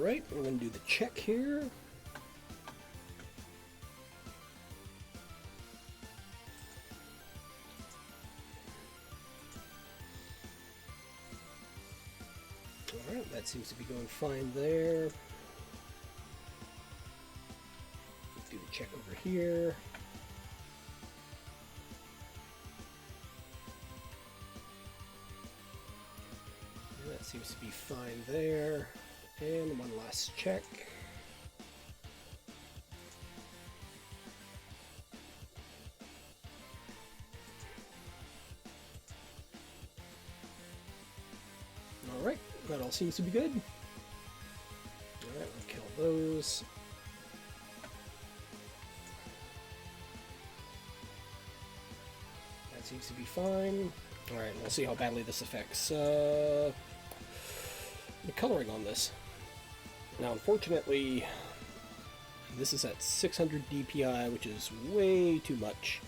Alright, we're going to do the check here. Alright, that seems to be going fine there. Let's do the check over here. And that seems to be fine there. And one last check. Alright, that all seems to be good. Alright, we'll kill those. That seems to be fine. Alright, we'll see how badly this affects the coloring on this. Now, unfortunately, this is at 600 DPI, which is way too much.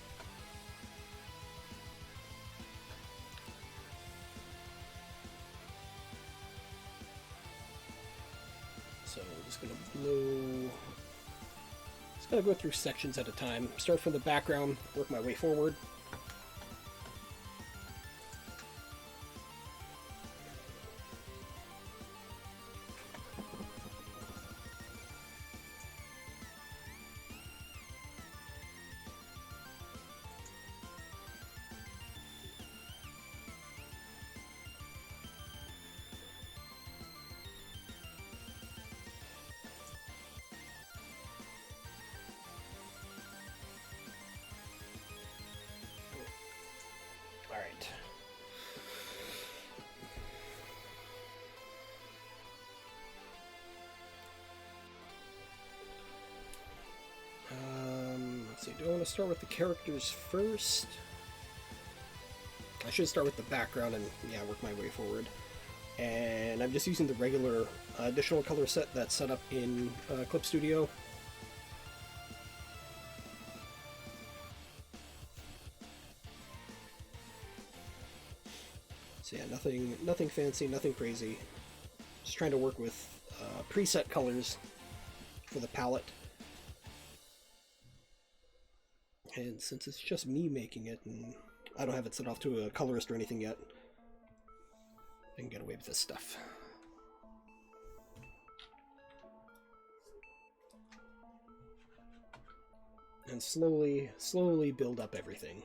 So I'm just going to blow... Just going to go through sections at a time. Start from the background, work my way forward. Alright. Let's see, do I want to start with the characters first? I should start with the background and, yeah, work my way forward. And I'm just using the regular additional color set that's set up in Clip Studio. So yeah, nothing fancy, nothing crazy. Just trying to work with preset colors for the palette. And since it's just me making it, and I don't have it set off to a colorist or anything yet, I can get away with this stuff. And slowly build up everything.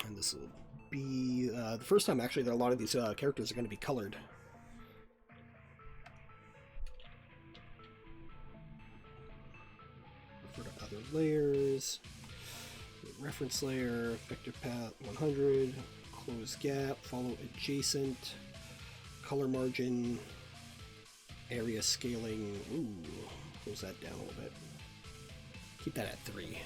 And this will be the first time, actually, that a lot of these characters are going to be colored. Refer to other layers. Reference layer, vector path 100, close gap, follow adjacent, color margin, area scaling. Ooh, close that down a little bit. Keep that at 3.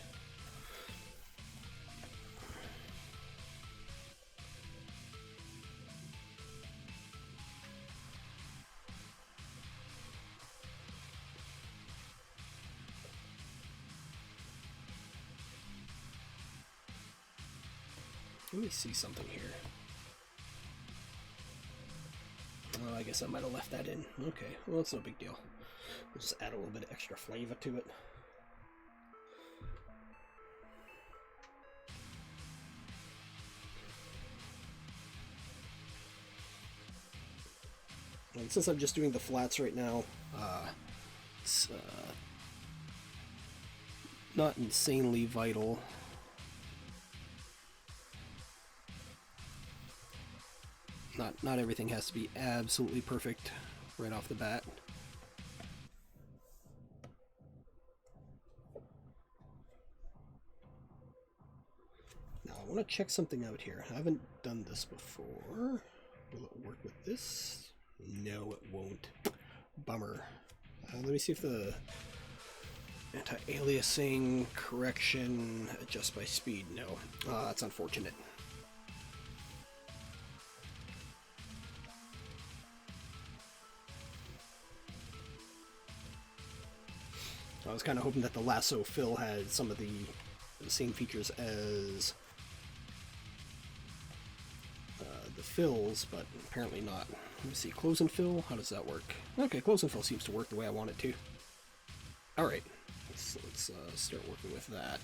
Let me see something here. Oh, I guess I might have left that in. Okay, well, it's no big deal. We'll just add a little bit of extra flavor to it. And since I'm just doing the flats right now, it's not insanely vital. Not everything has to be absolutely perfect right off the bat. Now I want to check something out here. I haven't done this before. Will it work with this? No, it won't. Bummer. Let me see if the anti-aliasing correction adjust by speed. No, that's unfortunate. I was kind of hoping that the lasso fill had some of the same features as fills, but apparently not. Let me see, close and fill, how does that work? Okay, close and fill seems to work the way I want it to. Alright, let's start working with that.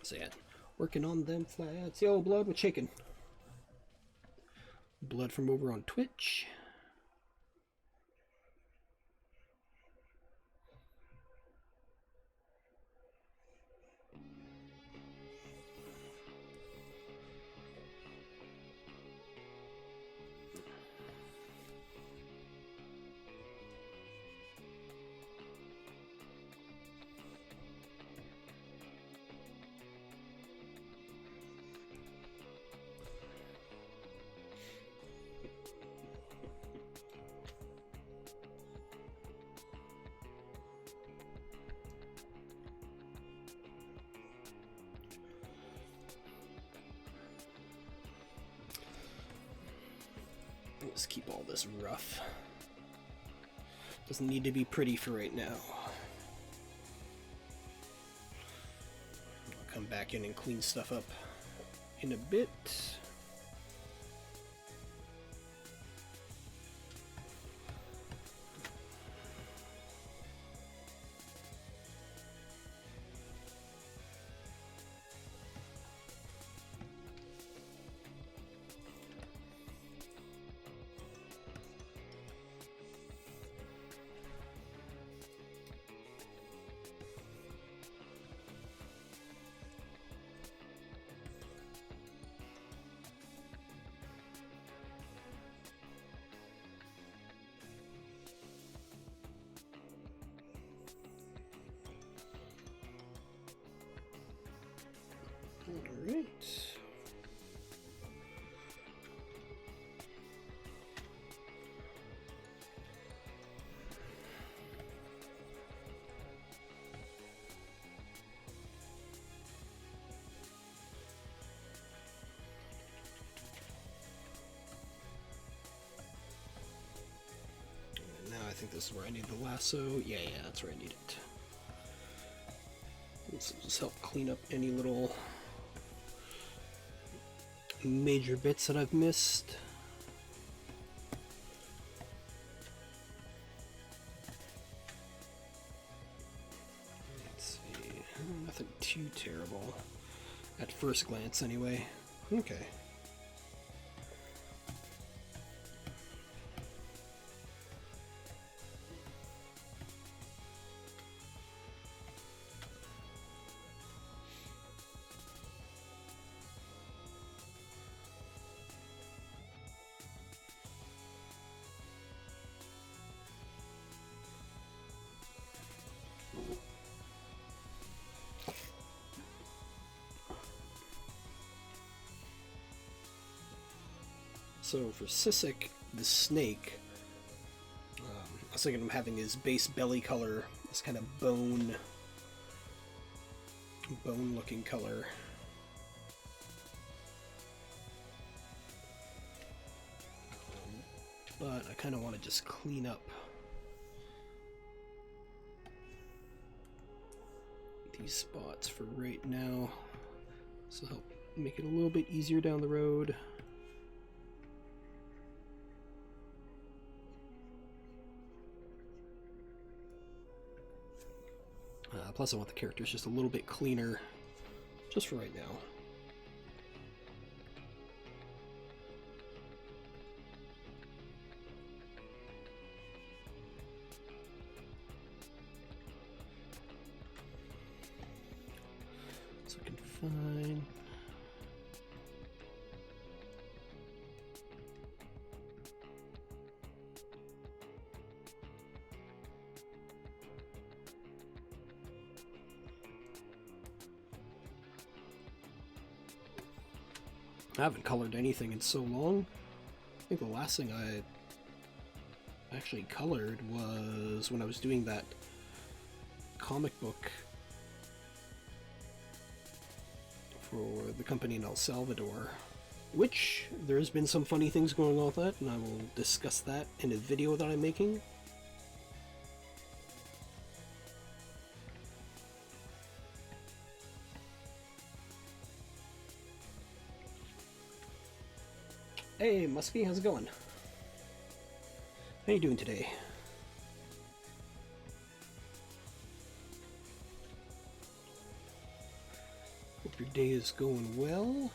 So yeah, working on them flats. Yo, Blood, what's shaking? Blood from over on Twitch. Let's keep all this rough. Doesn't need to be pretty for right now. I'll come back in and clean stuff up in a bit. Alright. Now I think this is where I need the lasso. Yeah, that's where I need it. This will just help clean up any little major bits that I've missed. Let's see, nothing too terrible at first glance anyway. Okay. So for Sisek, the snake, I was thinking of having his base belly color, this kind of bone-looking color. But I kind of want to just clean up these spots for right now. This will help make it a little bit easier down the road. Plus I want the characters just a little bit cleaner, just for right now. So I can find... I haven't colored anything in so long. I think the last thing I actually colored was when I was doing that comic book for the company in El Salvador. which there has been some funny things going on with that, and I will discuss that in a video that I'm making. Hey, Muskie, how's it going? How you doing today? Hope your day is going well.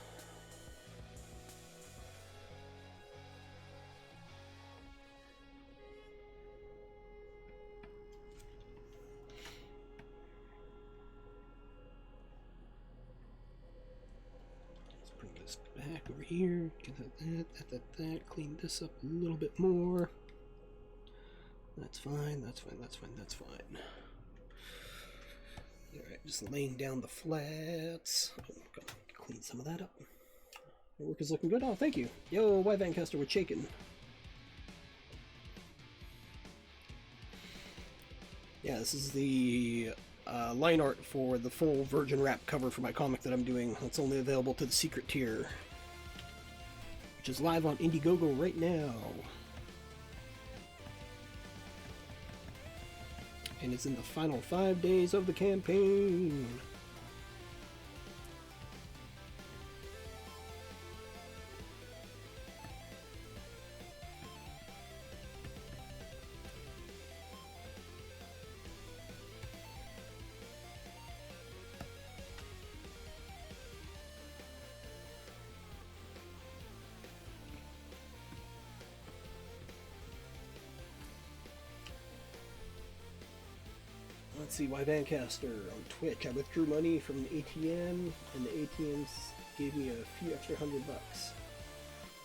Back over here, get that, clean this up a little bit more. That's fine, that's fine, that's fine, that's fine. Alright, just laying down the flats. Oh, gotta clean some of that up. Your work is looking good. Oh, thank you. Yo, why Vancaster, we're shaking. Yeah, this is the line art for the full Virgin Wrap cover for my comic that I'm doing. It's only available to the secret tier, which is live on Indiegogo right now. And it's in the final 5 days of the campaign. Let's see, why Vancaster on Twitch. I withdrew money from an ATM, and the ATMs gave me a few extra $100.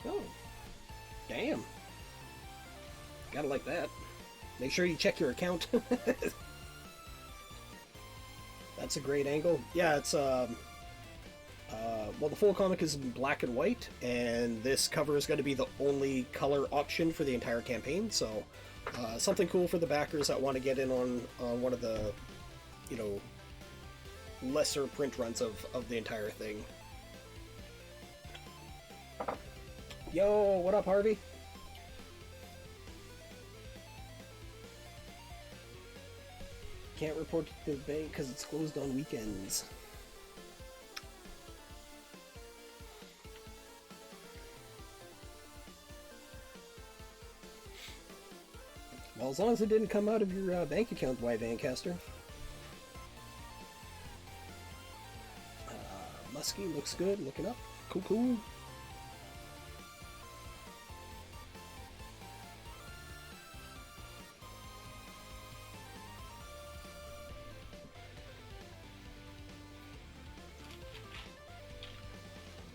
Oh, damn. Gotta like that. Make sure you check your account. That's a great angle. Yeah, it's well, the full comic is in black and white, and this cover is going to be the only color option for the entire campaign, so something cool for the backers that want to get in on one of the, you know, lesser print runs of the entire thing. Yo, what up, Harvey? Can't report to the bank because it's closed on weekends. Well, as long as it didn't come out of your bank account, why Vancaster. Muskie looks good, looking up. Cool, cool.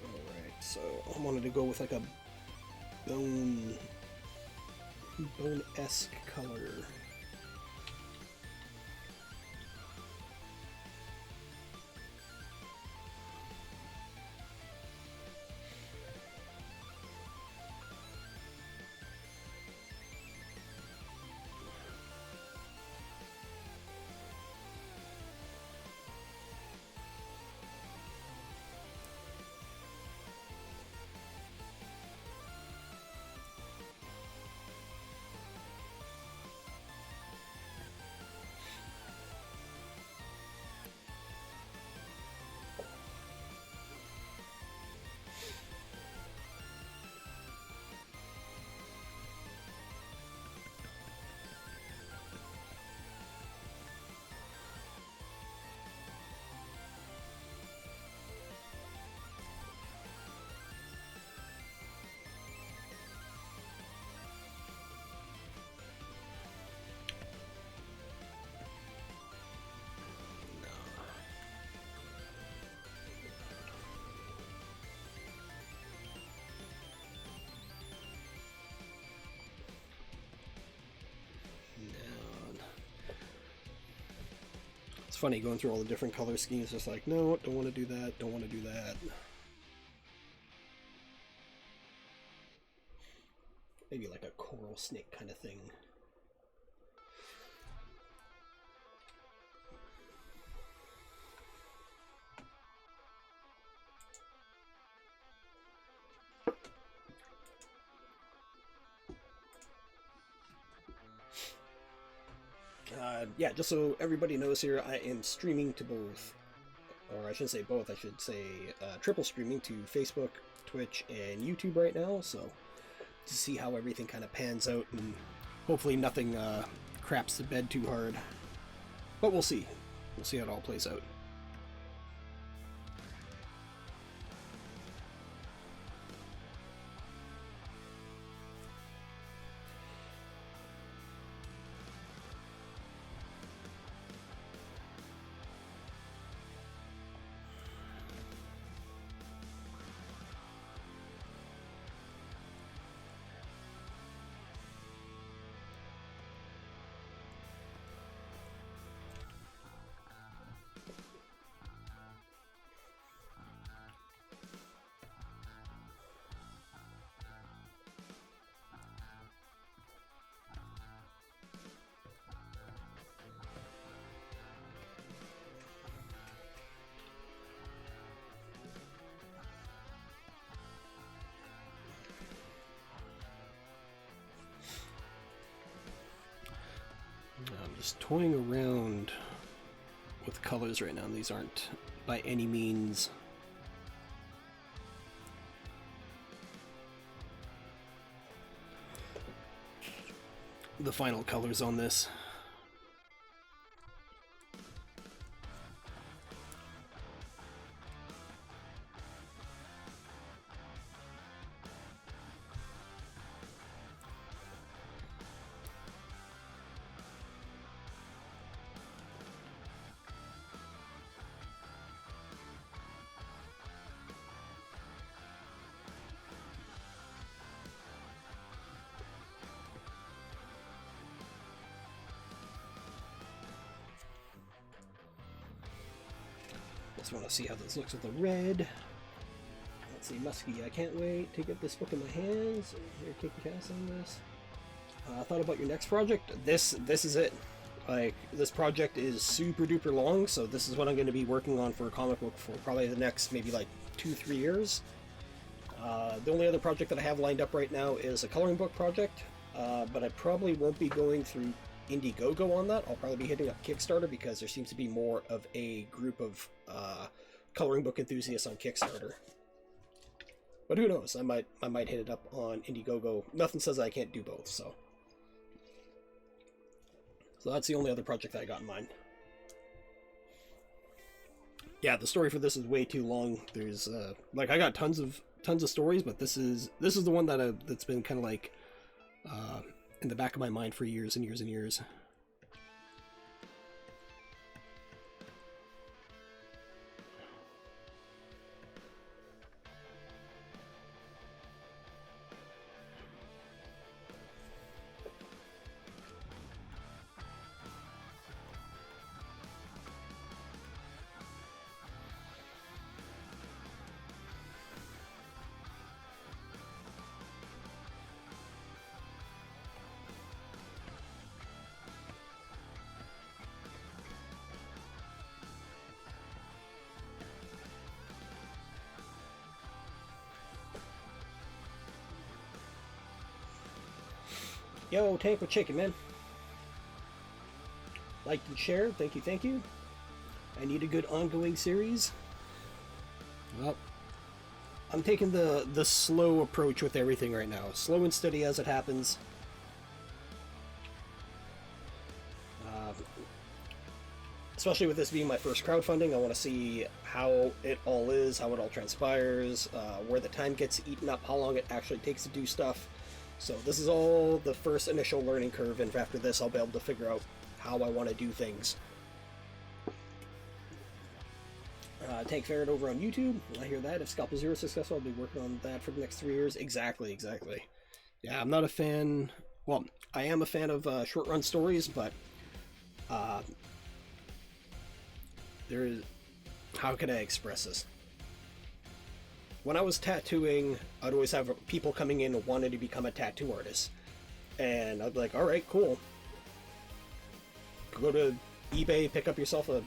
Alright, so I wanted to go with like a bone-esque color. It's funny going through all the different color schemes, just like, no, don't want to do that, don't want to do that. Maybe like a coral snake kind of thing. Yeah, just so everybody knows here, I am streaming to both, or I shouldn't say both, I should say triple streaming to Facebook, Twitch, and YouTube right now, so to see how everything kind of pans out, and hopefully nothing craps the bed too hard. But we'll see. We'll see how it all plays out. I'm just toying around with colors right now, and these aren't by any means the final colors on this. Just want to see how this looks with the red. Let's see, Muskie, I can't wait to get this book in my hands. Here, kick the cast on this. Thought about your next project? This is it. Like, this project is super duper long, so this is what I'm going to be working on for a comic book for probably the next maybe like 2-3 years. The only other project that I have lined up right now is a coloring book project, but I probably won't be going through Indiegogo on that. I'll probably be hitting up Kickstarter because there seems to be more of a group of coloring book enthusiasts on Kickstarter. But who knows? I might hit it up on Indiegogo. Nothing says I can't do both, so that's the only other project that I got in mind. Yeah, the story for this is way too long. There's like, I got tons of stories, but this is the one that's been kind of like in the back of my mind for years and years and years. Yo, Tank with Chicken, man. Liked and shared. Thank you, thank you. I need a good ongoing series. Well, I'm taking the slow approach with everything right now. Slow and steady as it happens. Especially with this being my first crowdfunding, I want to see how it all is, how it all transpires, where the time gets eaten up, how long it actually takes to do stuff. So this is all the first initial learning curve, and after this I'll be able to figure out how I want to do things. Tank Ferret over on YouTube. I hear that. If Scalpel Zero is successful, I'll be working on that for the next 3 years. Exactly. Yeah, I'm not a fan... Well, I am a fan of short run stories, but there is... How can I express this? When I was tattooing, I'd always have people coming in and wanting to become a tattoo artist. And I'd be like, alright, cool. Go to eBay, pick up yourself a,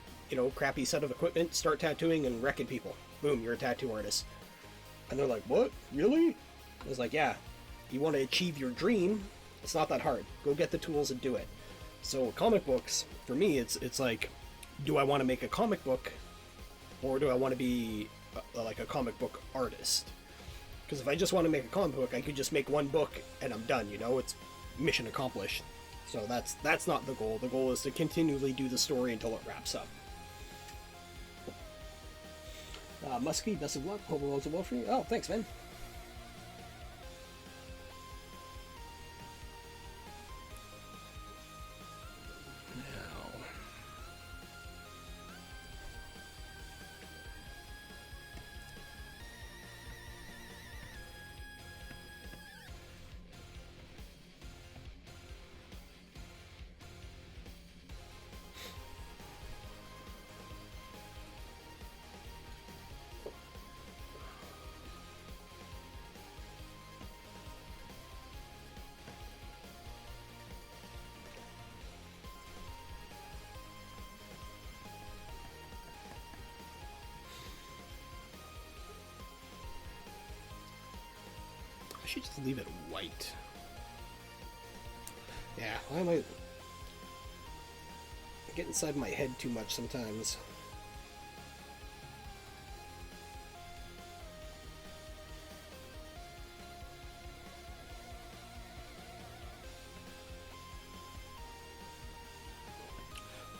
crappy set of equipment, start tattooing and wrecking people. Boom, you're a tattoo artist. And they're like, what? Really? I was like, yeah. You want to achieve your dream, it's not that hard. Go get the tools and do it. So comic books, for me, it's like, do I want to make a comic book, or do I want to be like a comic book artist? Because if I just want to make a comic book, I could just make one book and I'm done. You know, it's mission accomplished. So that's not the goal. The goal is to continually do the story until it wraps up. Muskie, best of luck. Hope it goes well for you. Oh, thanks, man. I should just leave it white. Yeah, I might get inside my head too much sometimes.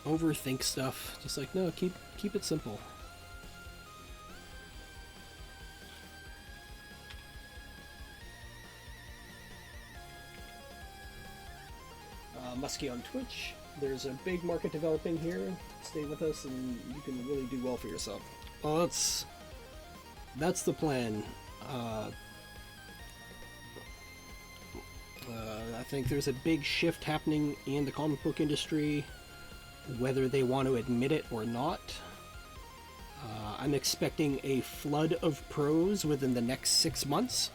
Overthink stuff. Just like, no, keep it simple. Muskie on Twitch. There's a big market developing here. Stay with us and you can really do well for yourself. Well, that's the plan. I think there's a big shift happening in the comic book industry, whether they want to admit it or not. I'm expecting a flood of pros within the next 6 months.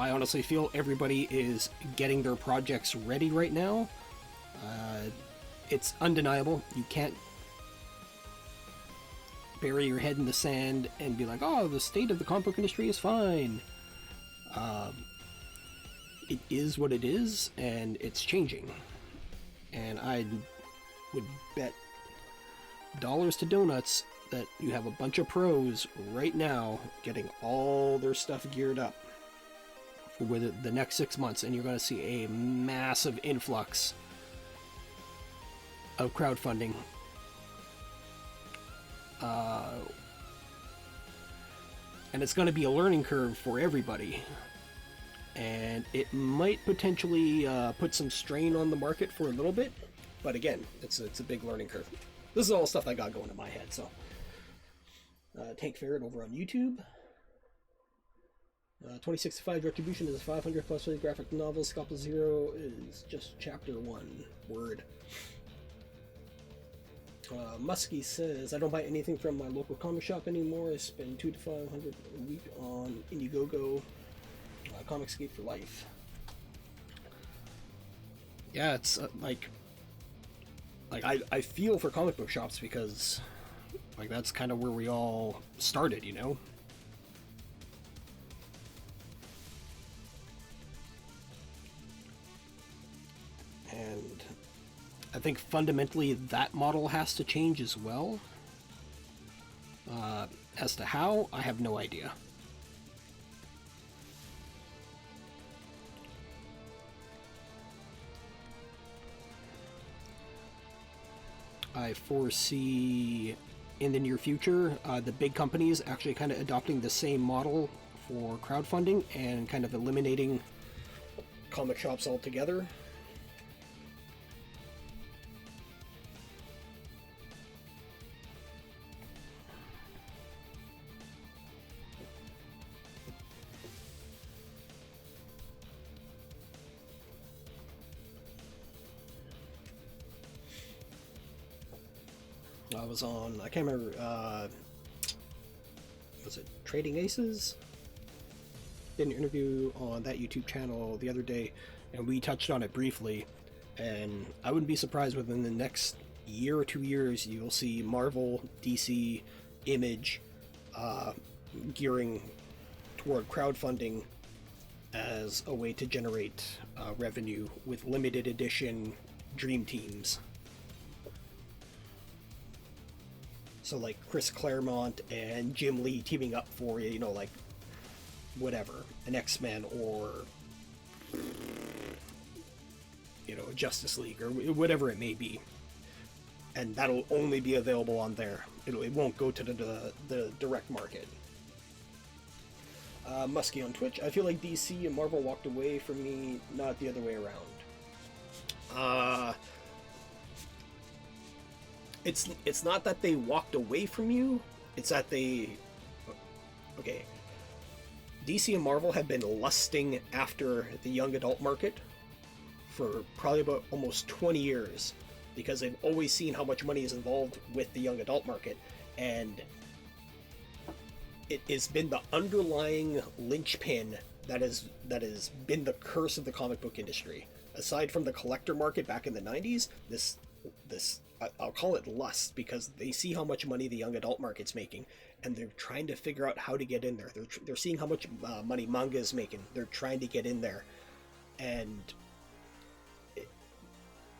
I honestly feel everybody is getting their projects ready right now. It's undeniable. You can't bury your head in the sand and be like, oh, the state of the comic book industry is fine. It is what it is, and it's changing. And I would bet dollars to donuts that you have a bunch of pros right now getting all their stuff geared up for the next 6 months, and you're going to see a massive influx of crowdfunding. And it's going to be a learning curve for everybody. And it might potentially put some strain on the market for a little bit. But again, it's a big learning curve. This is all stuff I got going in my head, so. Tank Ferret over on YouTube. 2065 Retribution is a 500 plus graphic novel. Scalpel Zero is just chapter 1. Word. Muskie says, I don't buy anything from my local comic shop anymore. I spend $200 to $500 a week on Indiegogo. Comicscape for life. Yeah, it's like I feel for comic book shops because like that's kind of where we all started, you know? And I think fundamentally that model has to change as well. As to how, I have no idea. I foresee in the near future the big companies actually kind of adopting the same model for crowdfunding and kind of eliminating comic shops altogether. I was on, I can't remember, was it Trading Aces? Did an interview on that YouTube channel the other day, and we touched on it briefly, and I wouldn't be surprised within the next year or 2 years you'll see Marvel, DC, Image gearing toward crowdfunding as a way to generate revenue with limited edition dream teams. So like Chris Claremont and Jim Lee teaming up for, you know, like whatever, an X-Men or, you know, Justice League or whatever it may be. And that'll only be available on there. It won't go to the direct market. Muskie on Twitch. I feel like DC and Marvel walked away from me, not the other way around. It's not that they walked away from you. It's that they... Okay. DC and Marvel have been lusting after the young adult market for probably about almost 20 years, because they've always seen how much money is involved with the young adult market, and it has been the underlying linchpin that has been the curse of the comic book industry. Aside from the collector market back in the 90s, this I'll call it lust, because they see how much money the young adult market's making, and they're trying to figure out how to get in there. They're seeing how much money manga is making. They're trying to get in there, and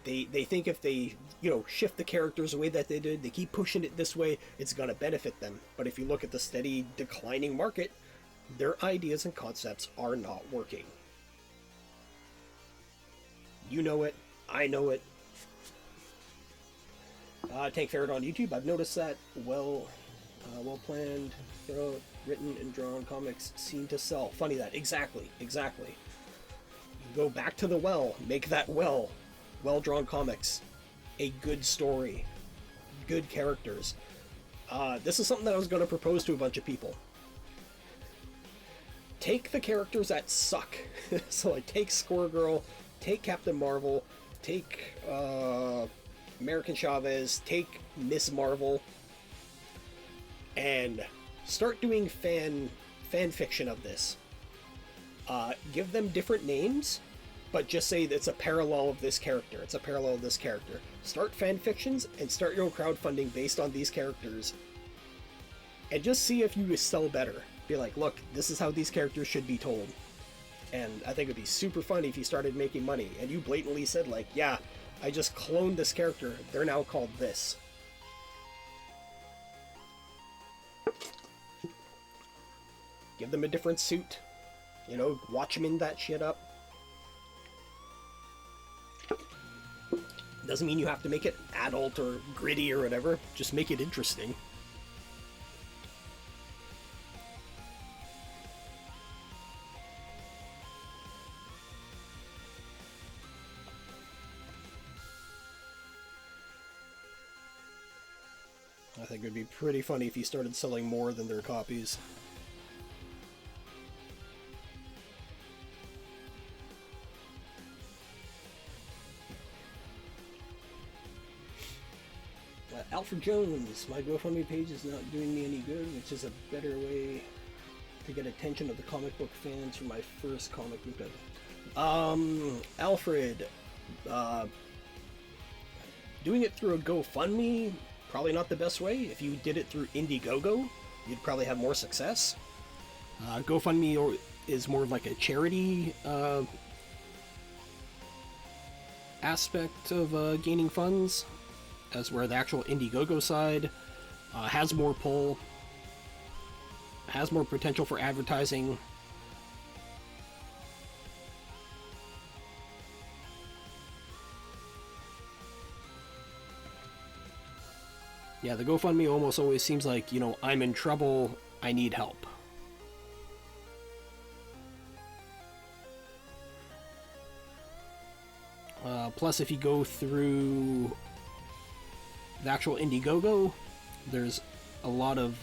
they think if they, you know, shift the characters the way that they did, they keep pushing it this way, it's going to benefit them. But if you look at the steady declining market, their ideas and concepts are not working. You know it. I know it. Tank Ferret on YouTube. I've noticed that well planned, you know, written and drawn comics seem to sell. Funny that. Exactly. Go back to the well. Make that well-drawn comics. A good story. Good characters. This is something that I was going to propose to a bunch of people. Take the characters that suck. So like, take Squirrel, take Captain Marvel, take American Chavez, take Miss Marvel, and start doing fan fiction of this. Give them different names, but just say it's a parallel of this character. It's a parallel of this character. Start fan fictions and start your own crowdfunding based on these characters. And just see if you sell better. Be like, look, this is how these characters should be told. And I think it'd be super funny if you started making money and you blatantly said like, yeah, I just cloned this character. They're now called this. Give them a different suit. You know, Watchmen that shit up. Doesn't mean you have to make it adult or gritty or whatever. Just make it interesting. I think it would be pretty funny if he started selling more than their copies. Alfred Jones, my GoFundMe page is not doing me any good, which is a better way to get attention of the comic book fans for my first comic book. Alfred, doing it through a GoFundMe, probably not the best way. If you did it through Indiegogo, you'd probably have more success. GoFundMe is more of like a charity aspect of gaining funds, as where the actual Indiegogo side has more pull, has more potential for advertising. Yeah, the GoFundMe almost always seems like, you know, I'm in trouble, I need help. Plus, if you go through the actual Indiegogo, there's a lot of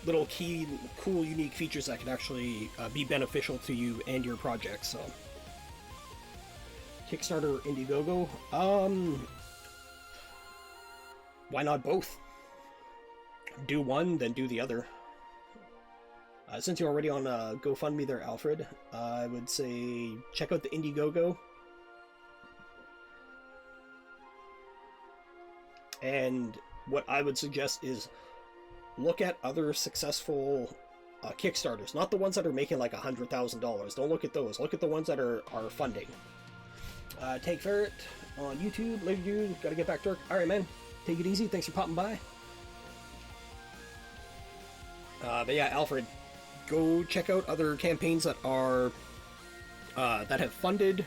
little key, cool, unique features that can actually be beneficial to you and your project. So, Kickstarter or Indiegogo? Why not both? Do one, then do the other. Since you're already on GoFundMe there, Alfred, I would say check out the Indiegogo. And what I would suggest is look at other successful Kickstarters, not the ones that are making like $100,000. Don't look at those. Look at the ones that are funding. Take Ferret on YouTube. Later, dude. Gotta get back to work. Alright, man. Take it easy. Thanks for popping by. But yeah, Alfred, go check out other campaigns that are that have funded,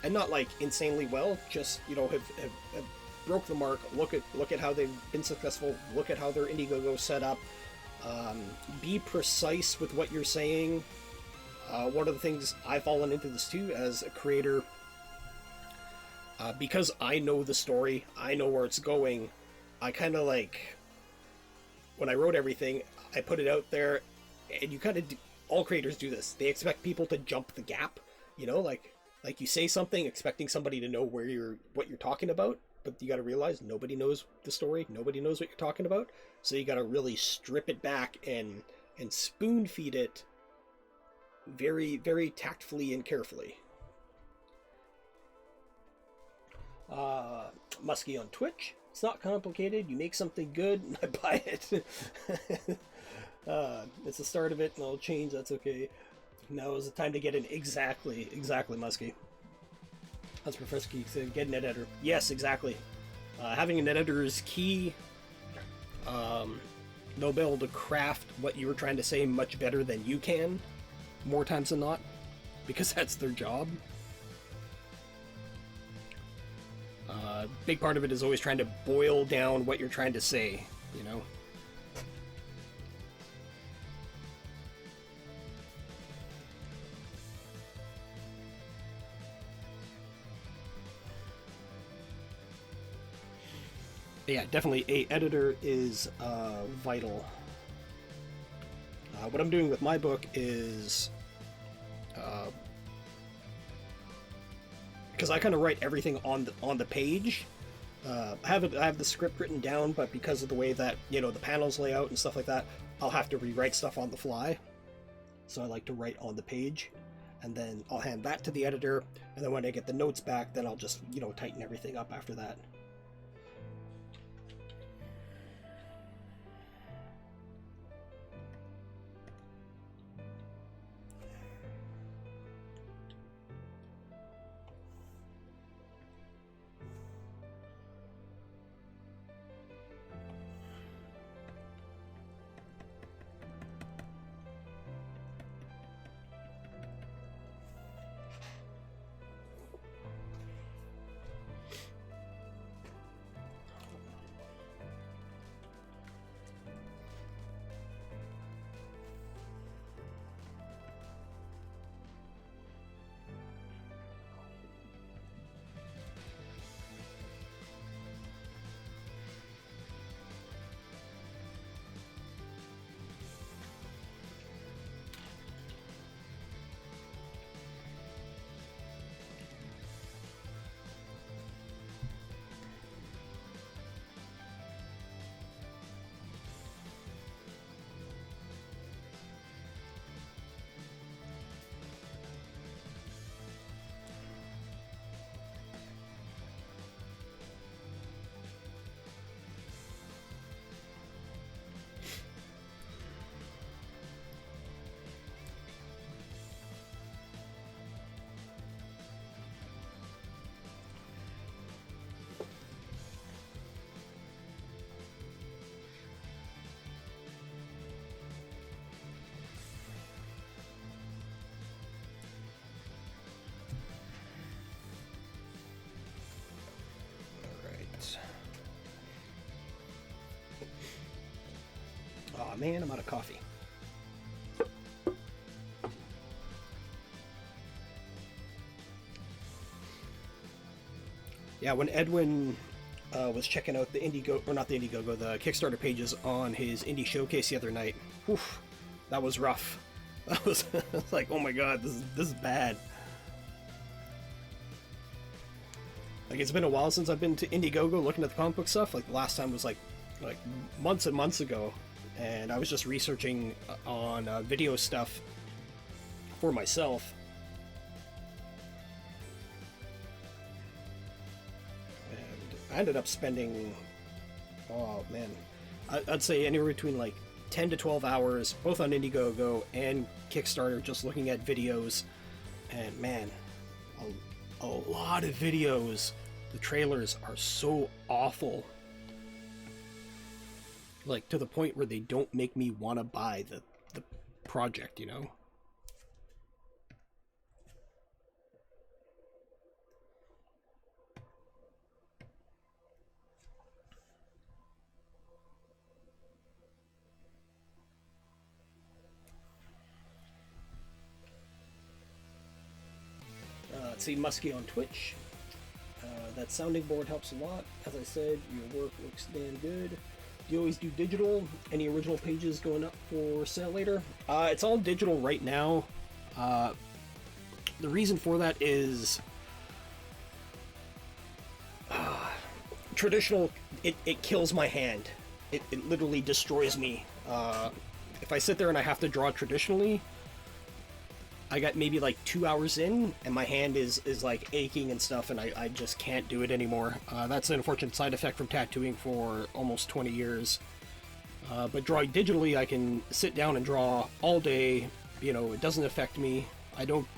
and not like insanely well, just, you know, have broke the mark. Look at how they've been successful. Look at how their Indiegogo set up. Be precise with what you're saying. One of the things I've fallen into this too as a creator, because I know the story, I know where it's going. I kind of like, when I wrote everything, I put it out there, and you kind of all creators do this. They expect people to jump the gap, you know, like you say something expecting somebody to know what you're talking about, but you got to realize nobody knows the story, nobody knows what you're talking about, so you got to really strip it back and spoon feed it very, very tactfully and carefully. Muskie on Twitch. It's not complicated. You make something good and I buy it. It's the start of it and it'll change. That's okay. Now is the time to get in. Exactly, Muskie. That's Professor Geek said. Get an editor. Yes, exactly. Having an editor is key. They'll be able to craft what you were trying to say much better than you can, more times than not, because that's their job. Big part of it is always trying to boil down what you're trying to say, you know? Yeah, definitely a editor is vital. What I'm doing with my book is, because I kind of write everything on the page. I have the script written down, but because of the way that, you know, the panels lay out and stuff like that, I'll have to rewrite stuff on the fly. So I like to write on the page, and then I'll hand that to the editor, and then when I get the notes back, then I'll just, you know, tighten everything up after that. Oh man, I'm out of coffee. Yeah, when Edwin was checking out the Indiegogo, or not the Indiegogo, the Kickstarter pages on his indie showcase the other night, whew, that was rough. That was like, oh my god, this is bad. Like, it's been a while since I've been to Indiegogo looking at the comic book stuff. Like, the last time was like months and months ago, and I was just researching on video stuff for myself. And I ended up spending, oh man, I'd say anywhere between like 10 to 12 hours, both on Indiegogo and Kickstarter, just looking at videos. And man, a lot of videos, the trailers are so awful. Like, to the point where they don't make me want to buy the project, you know? Let's see, Muskie on Twitch. That sounding board helps a lot. As I said, your work looks damn good. Do you always do digital? Any original pages going up for sale later? It's all digital right now. The reason for that is traditional, it kills my hand. It literally destroys me. If I sit there and I have to draw traditionally, I got maybe like 2 hours in, and my hand is like aching and stuff, and I just can't do it anymore. That's an unfortunate side effect from tattooing for almost 20 years. But drawing digitally, I can sit down and draw all day. You know, it doesn't affect me. I don't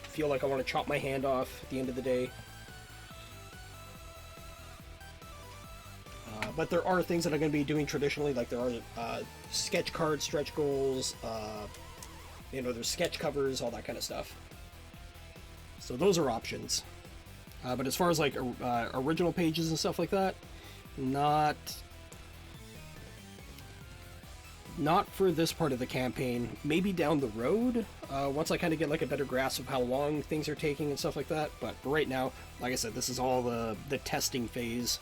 feel like I want to chop my hand off at the end of the day. But there are things that I'm going to be doing traditionally, like there are sketch cards, stretch goals, you know, there's sketch covers, all that kind of stuff. So those are options. But as far as like original pages and stuff like that, not for this part of the campaign. Maybe down the road, once I kind of get like a better grasp of how long things are taking and stuff like that. But for right now, like I said, this is all the testing phase.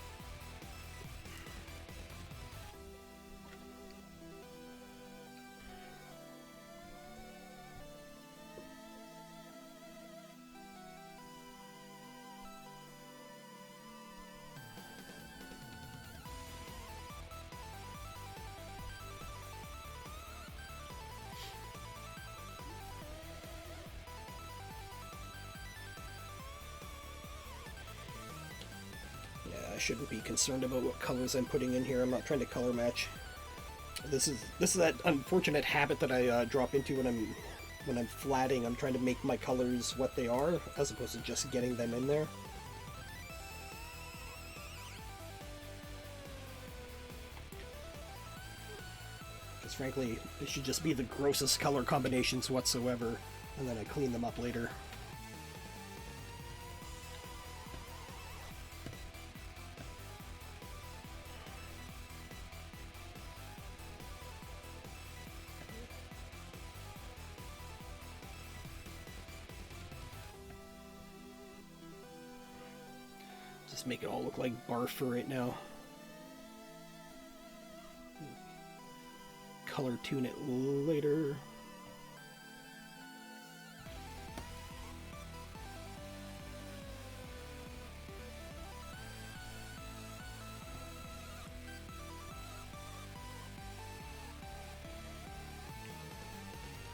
Shouldn't be concerned about what colors I'm putting in here. I'm not trying to color match. This is that unfortunate habit that I drop into when I'm flatting. I'm trying to make my colors what they are, as opposed to just getting them in there. Because frankly, it should just be the grossest color combinations whatsoever, and then I clean them up later. Make it all look like barf for right now. Color tune it later.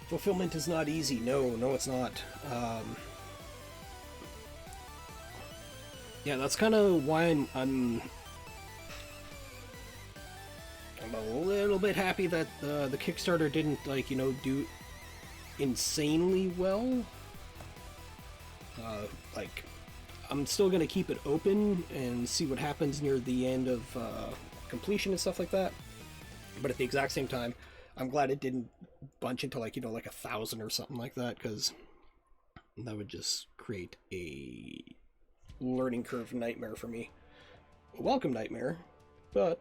Fulfillment is not easy. No, it's not. Yeah, that's kind of why I'm a little bit happy that the Kickstarter didn't, like, you know, do insanely well. Like, I'm still gonna keep it open and see what happens near the end of completion and stuff like that. But at the exact same time, I'm glad it didn't bunch into, like, you know, like 1,000 or something like that, because that would just create a learning curve nightmare for me. A welcome nightmare, but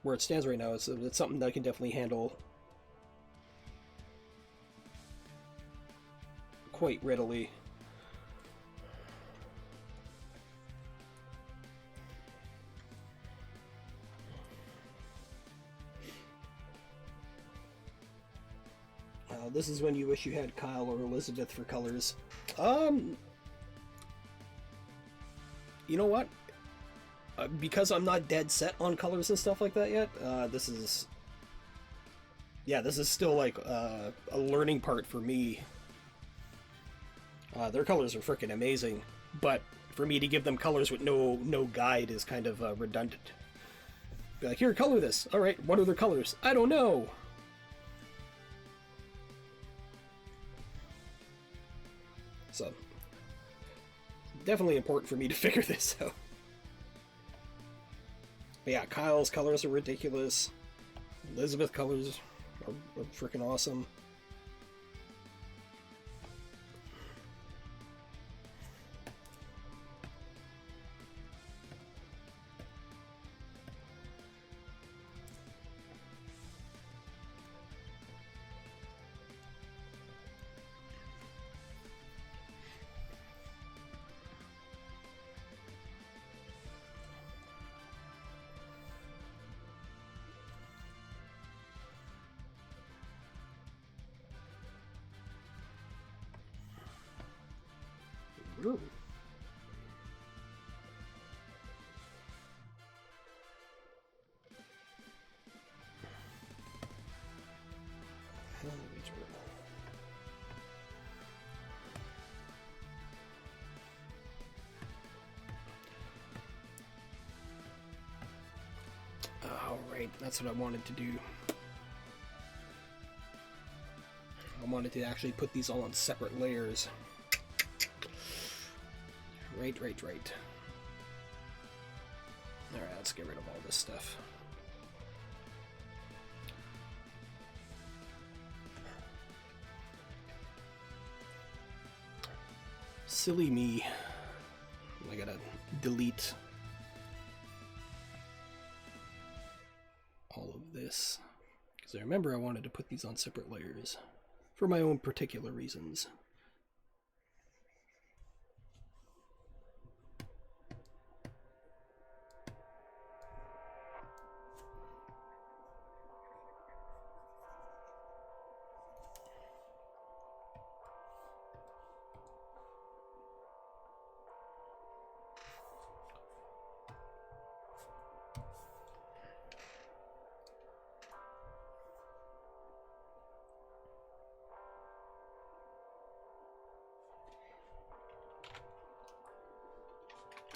where it stands right now, it's something that I can definitely handle quite readily. This is when you wish you had Kyle or Elizabeth for colors. You know what? Because I'm not dead set on colors and stuff like that yet, this is still like a learning part for me. Their colors are freaking amazing, but for me to give them colors with no guide is kind of redundant. Be like, here, color this. All right, what are their colors? I don't know. So, definitely important for me to figure this out. But yeah, Kyle's colors are ridiculous. Elizabeth colors are freaking awesome. Ooh. Alright, that's what I wanted to do. I wanted to actually put these all on separate layers. Right. Alright, let's get rid of all this stuff. Silly me. I gotta delete all of this. Because I remember I wanted to put these on separate layers for my own particular reasons.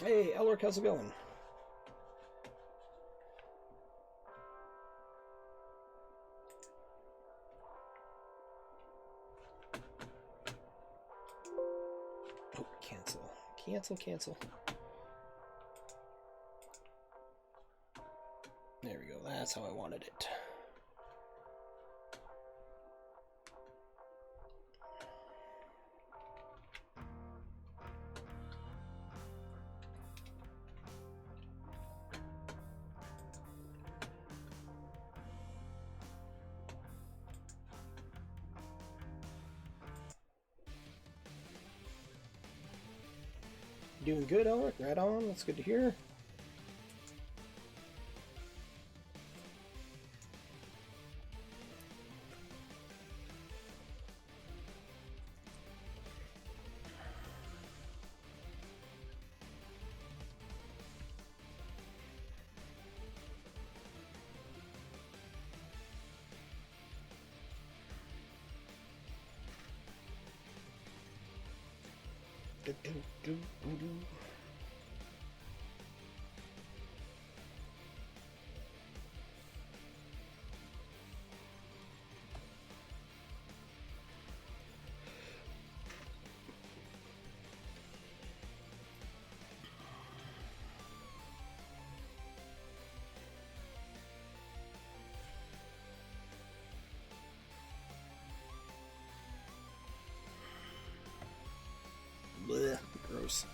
Hey, Elric, how's it going? Oh, cancel. There we go, that's how I wanted it. Doing good, Elric? Right on, that's good to hear. Blech, gross.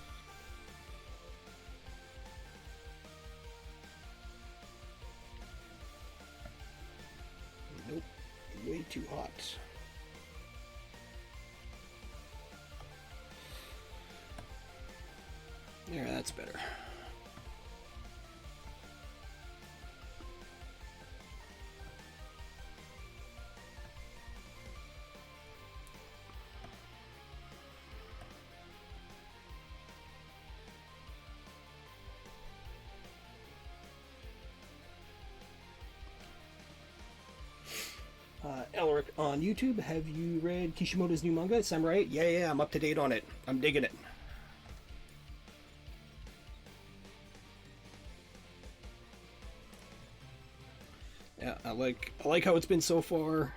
Nope, way too hot. There, that's better. Elric, on YouTube, have you read Kishimoto's new manga, Samurai? Yeah, I'm up to date on it. I'm digging it. Yeah, I like how it's been so far.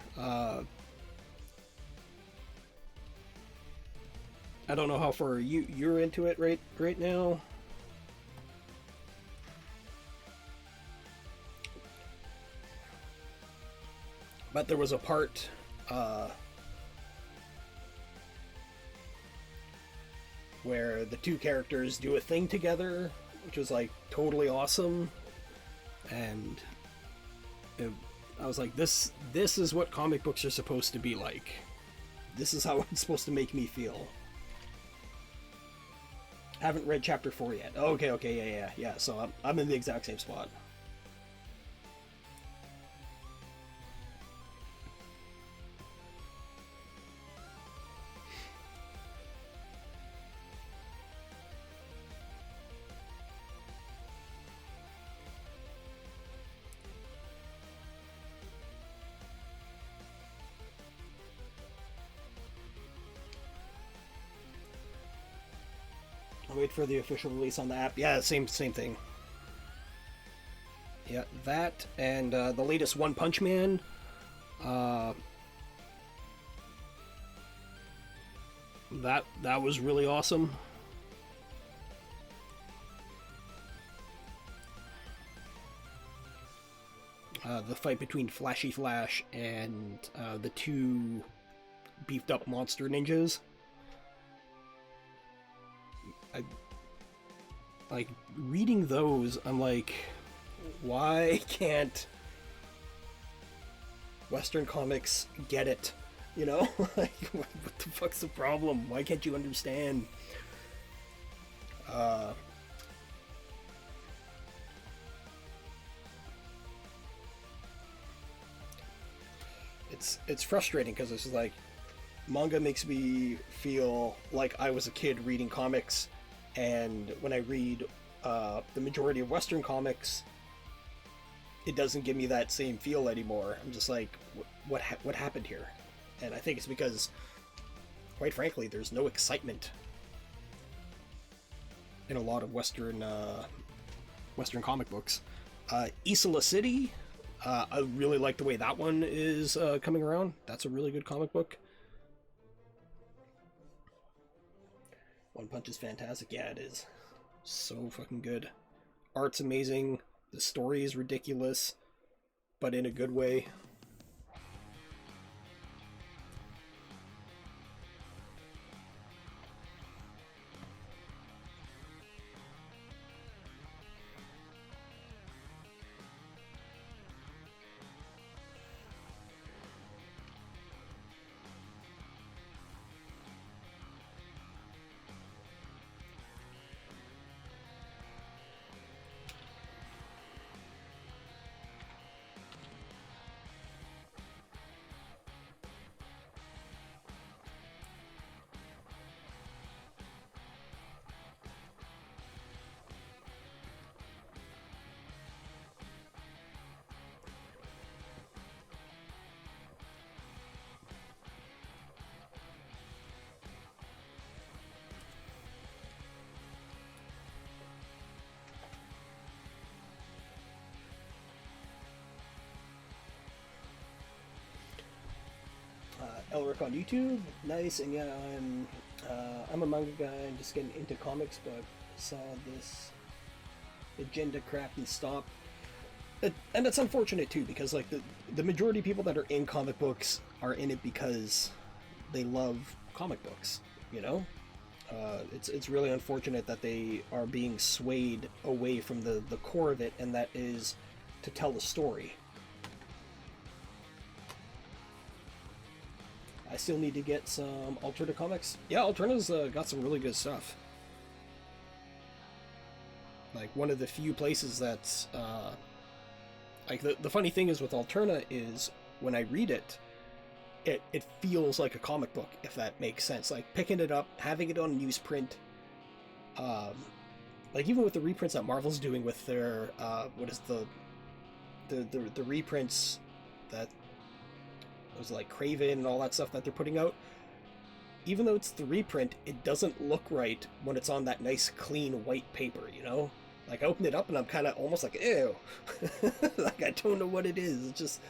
I don't know how far you're into it right now. But there was a part where the two characters do a thing together, which was like totally awesome, and I was like, this is what comic books are supposed to be like. This is how it's supposed to make me feel. Haven't read chapter 4 yet. Okay, yeah. So I'm in the exact same spot. I'll wait for the official release on the app. Yeah, same thing. Yeah, that and the latest One Punch Man. That was really awesome. The fight between Flashy Flash and the two beefed up monster ninjas. Like, reading those, I'm like, why can't Western comics get it? You know? Like, what the fuck's the problem? Why can't you understand? It's frustrating because it's like, manga makes me feel like I was a kid reading comics, and when I read the majority of Western comics, it doesn't give me that same feel anymore. I'm just like, what happened here? And I think it's because, quite frankly, there's no excitement in a lot of Western comic books. Isola City, I really like the way that one is coming around. That's a really good comic book. One Punch is fantastic. Yeah, it is. So fucking good. Art's amazing. The story is ridiculous, but in a good way. Elric on YouTube, nice, and yeah, I'm a manga guy. I'm just getting into comics, but saw this agenda crap and stopped. And it's unfortunate too, because like the majority of people that are in comic books are in it because they love comic books. You know, it's really unfortunate that they are being swayed away from the core of it, and that is to tell a story. I still need to get some Alterna comics. Yeah, Alterna's got some really good stuff. Like, one of the few places that's... like, the funny thing is with Alterna is, when I read it, it feels like a comic book, if that makes sense. Like, picking it up, having it on newsprint. Like, even with the reprints that Marvel's doing with their... what is the reprints that... It was like Craven and all that stuff that they're putting out. Even though it's the reprint, it doesn't look right when it's on that nice clean white paper, you know? Like, I open it up and I'm kind of almost like, ew. Like, I don't know what it is. It's just,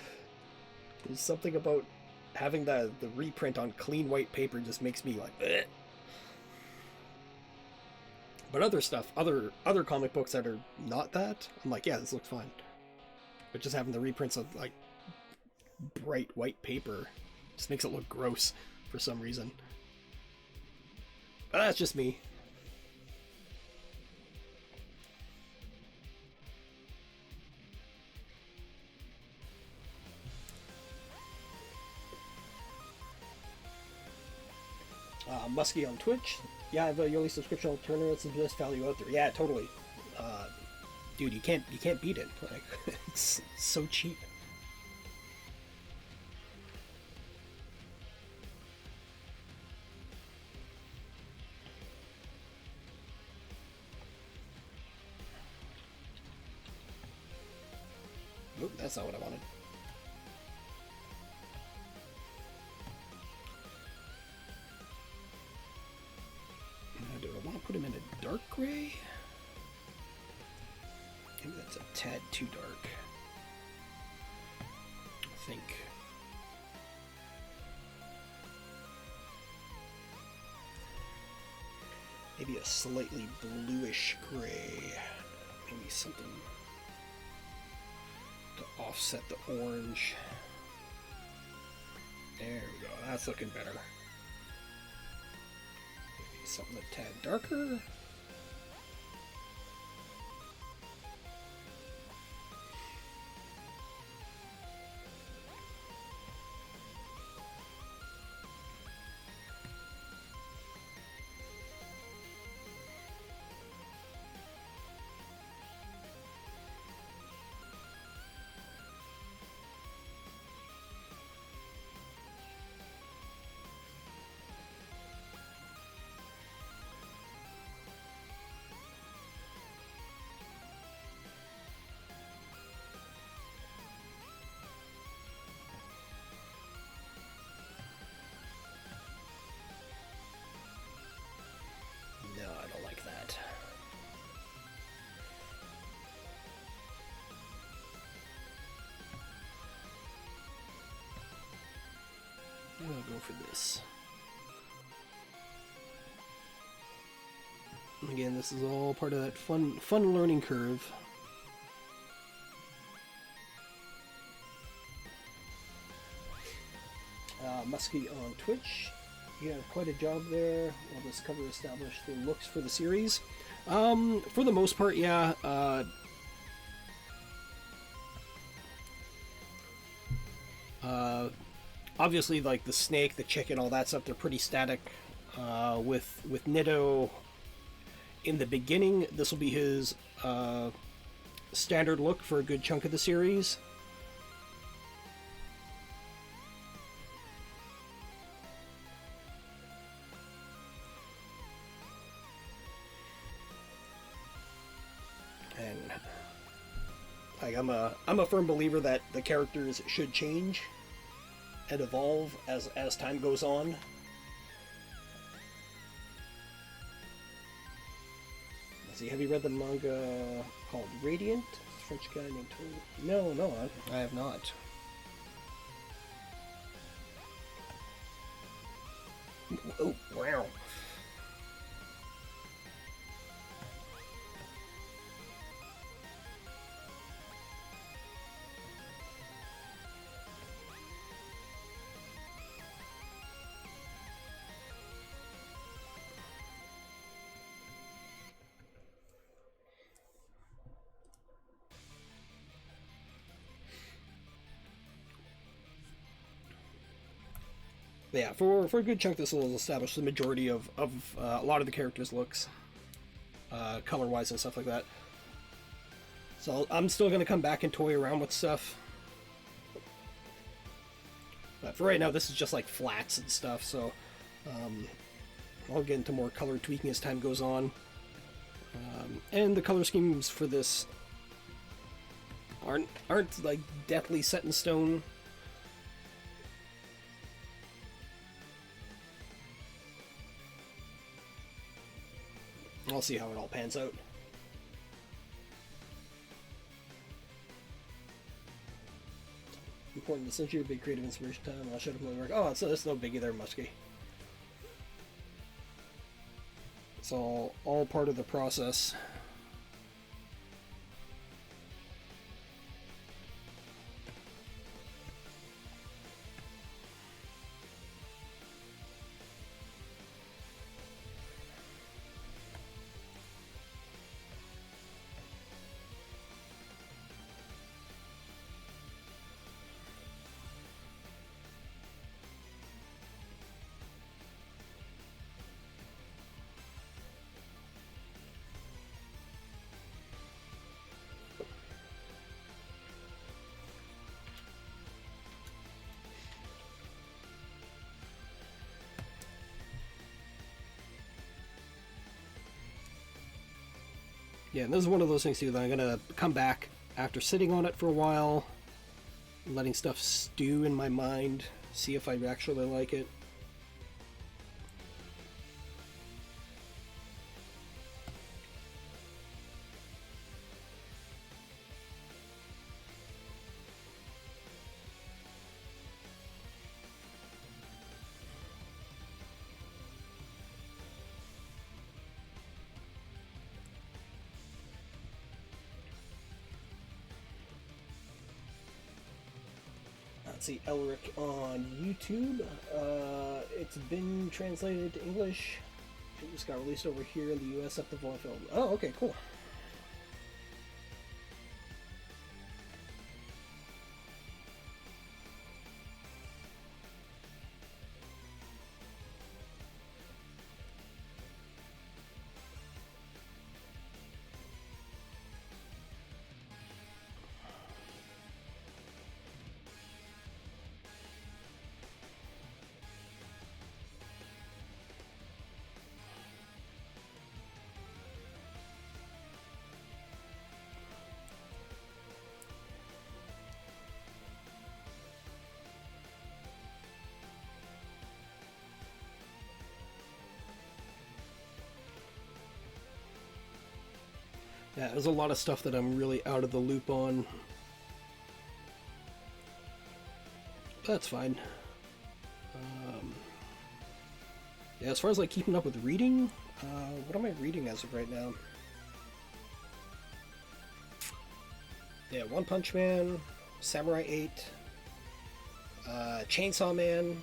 there's something about having the reprint on clean white paper just makes me like, eh. But other stuff, other comic books that are not that, I'm like, yeah, this looks fine. But just having the reprints of like bright white paper just makes it look gross for some reason. But that's just me. Muskie on Twitch. Yeah, I have a yearly subscription alternative. It's the best value out there. Yeah, totally. Dude, you can't beat it. Like, it's so cheap. Nope, that's not what I wanted. Do I want to put him in a dark gray? Maybe that's a tad too dark. I think. Maybe a slightly bluish gray. Maybe something to offset the orange. There we go. That's looking better. Maybe something a tad darker. No, I don't like that. I'm gonna go for this. Again, this is all part of that fun learning curve. Muskie on Twitch. You have quite a job there. Will this cover establish the looks for the series? For the most part, yeah. Obviously, like the snake, the chicken, all that stuff, they're pretty static. With Nitto, in the beginning, this will be his standard look for a good chunk of the series. And like I'm a firm believer that the characters should change and evolve as time goes on. Let's see, have you read the manga called Radiant? French guy named Tony. No, I have not. Oh, wow. Yeah, for a good chunk, this will establish the majority of a lot of the characters' looks, color-wise and stuff like that. So I'm still going to come back and toy around with stuff. But for right now, this is just like flats and stuff, so I'll get into more color tweaking as time goes on. And the color schemes for this aren't like deathly set in stone. I'll see how it all pans out. Important to send you a big creative inspiration time. I'll show up my work. Oh, it's no biggie there, Muskie. It's all part of the process. Yeah, and this is one of those things too that I'm gonna come back after sitting on it for a while, letting stuff stew in my mind, see if I actually like it. Let's see, Elric on YouTube. It's been translated to English. It just got released over here in the US after the film. Oh, okay, cool. Yeah, there's a lot of stuff that I'm really out of the loop on. That's fine. Yeah, as far as like keeping up with reading, what am I reading as of right now? Yeah, One Punch Man, Samurai 8, Chainsaw Man.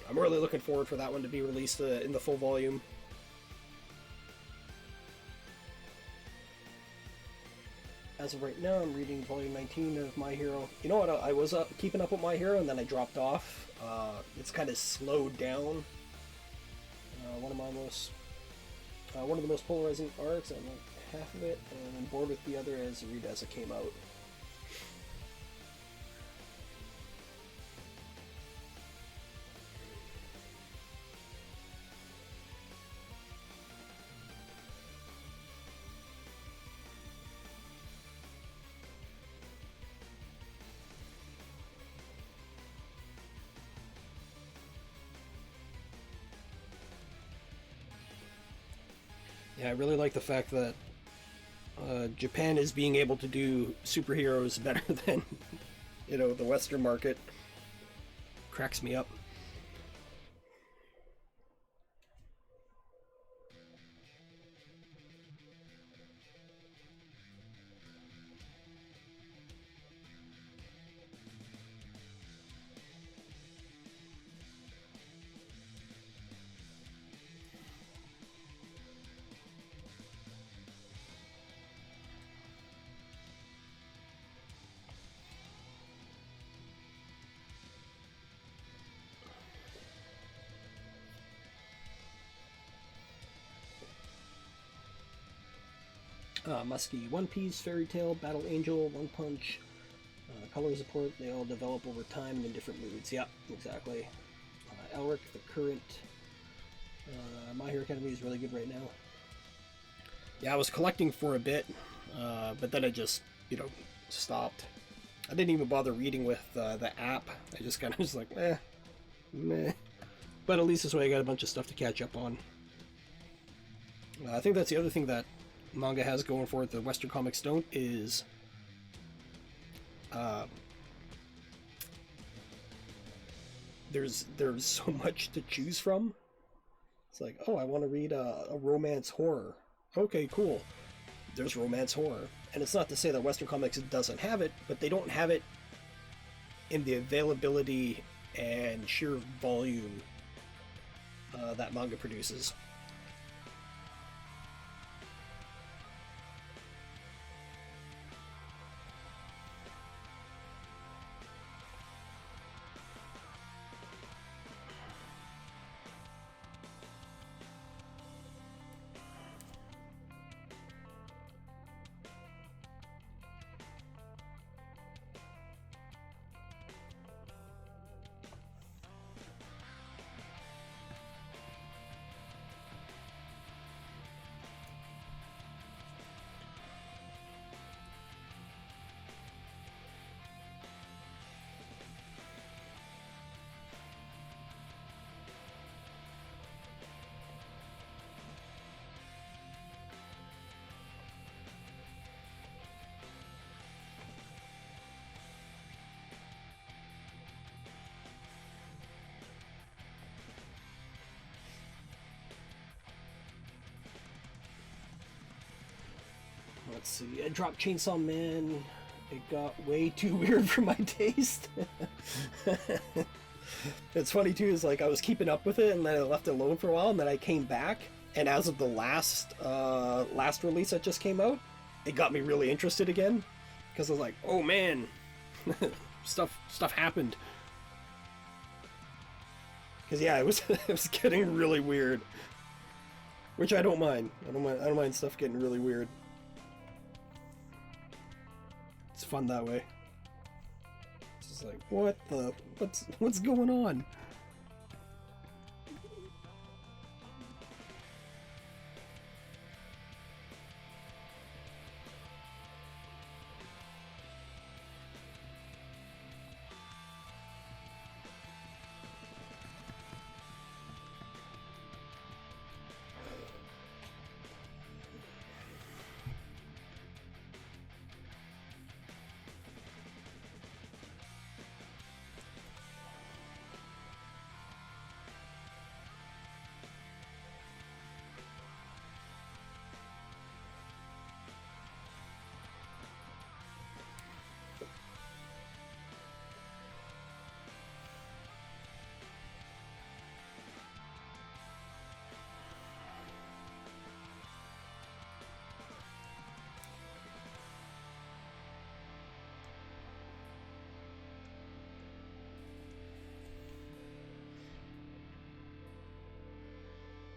I'm really looking forward for that one to be released in the full volume. As of right now, I'm reading volume 19 of My Hero. You know what? I was keeping up with My Hero, and then I dropped off. It's kind of slowed down. One of the most polarizing arcs. I'm like half of it, and I'm bored with the other as read as it came out. Yeah, I really like the fact that Japan is being able to do superheroes better than, the Western market. Cracks me up. Muskie, One Piece, Fairy Tail, Battle Angel, One Punch, color support, they all develop over time and in different moods. Yeah, exactly. Elric, the current My Hero Academy is really good right now. Yeah, I was collecting for a bit, but then I just, stopped. I didn't even bother reading with the app. I just kind of was like, meh. But at least this way I got a bunch of stuff to catch up on. I think that's the other thing that manga has going for it, the Western comics don't, is there's so much to choose from. It's like, oh, I want to read a romance horror. Okay, cool. There's romance horror. And it's not to say that Western Comics doesn't have it, but they don't have it in the availability and sheer volume that manga produces. Let's see. I dropped Chainsaw Man. It got way too weird for my taste. It's funny too, is like I was keeping up with it and then I left it alone for a while and then I came back, and as of the last release that just came out, it got me really interested again. Because I was like, oh man, stuff happened. Because yeah, it was getting really weird. Which I don't mind. I don't mind stuff getting really weird. It's fun that way. It's just like, what's going on?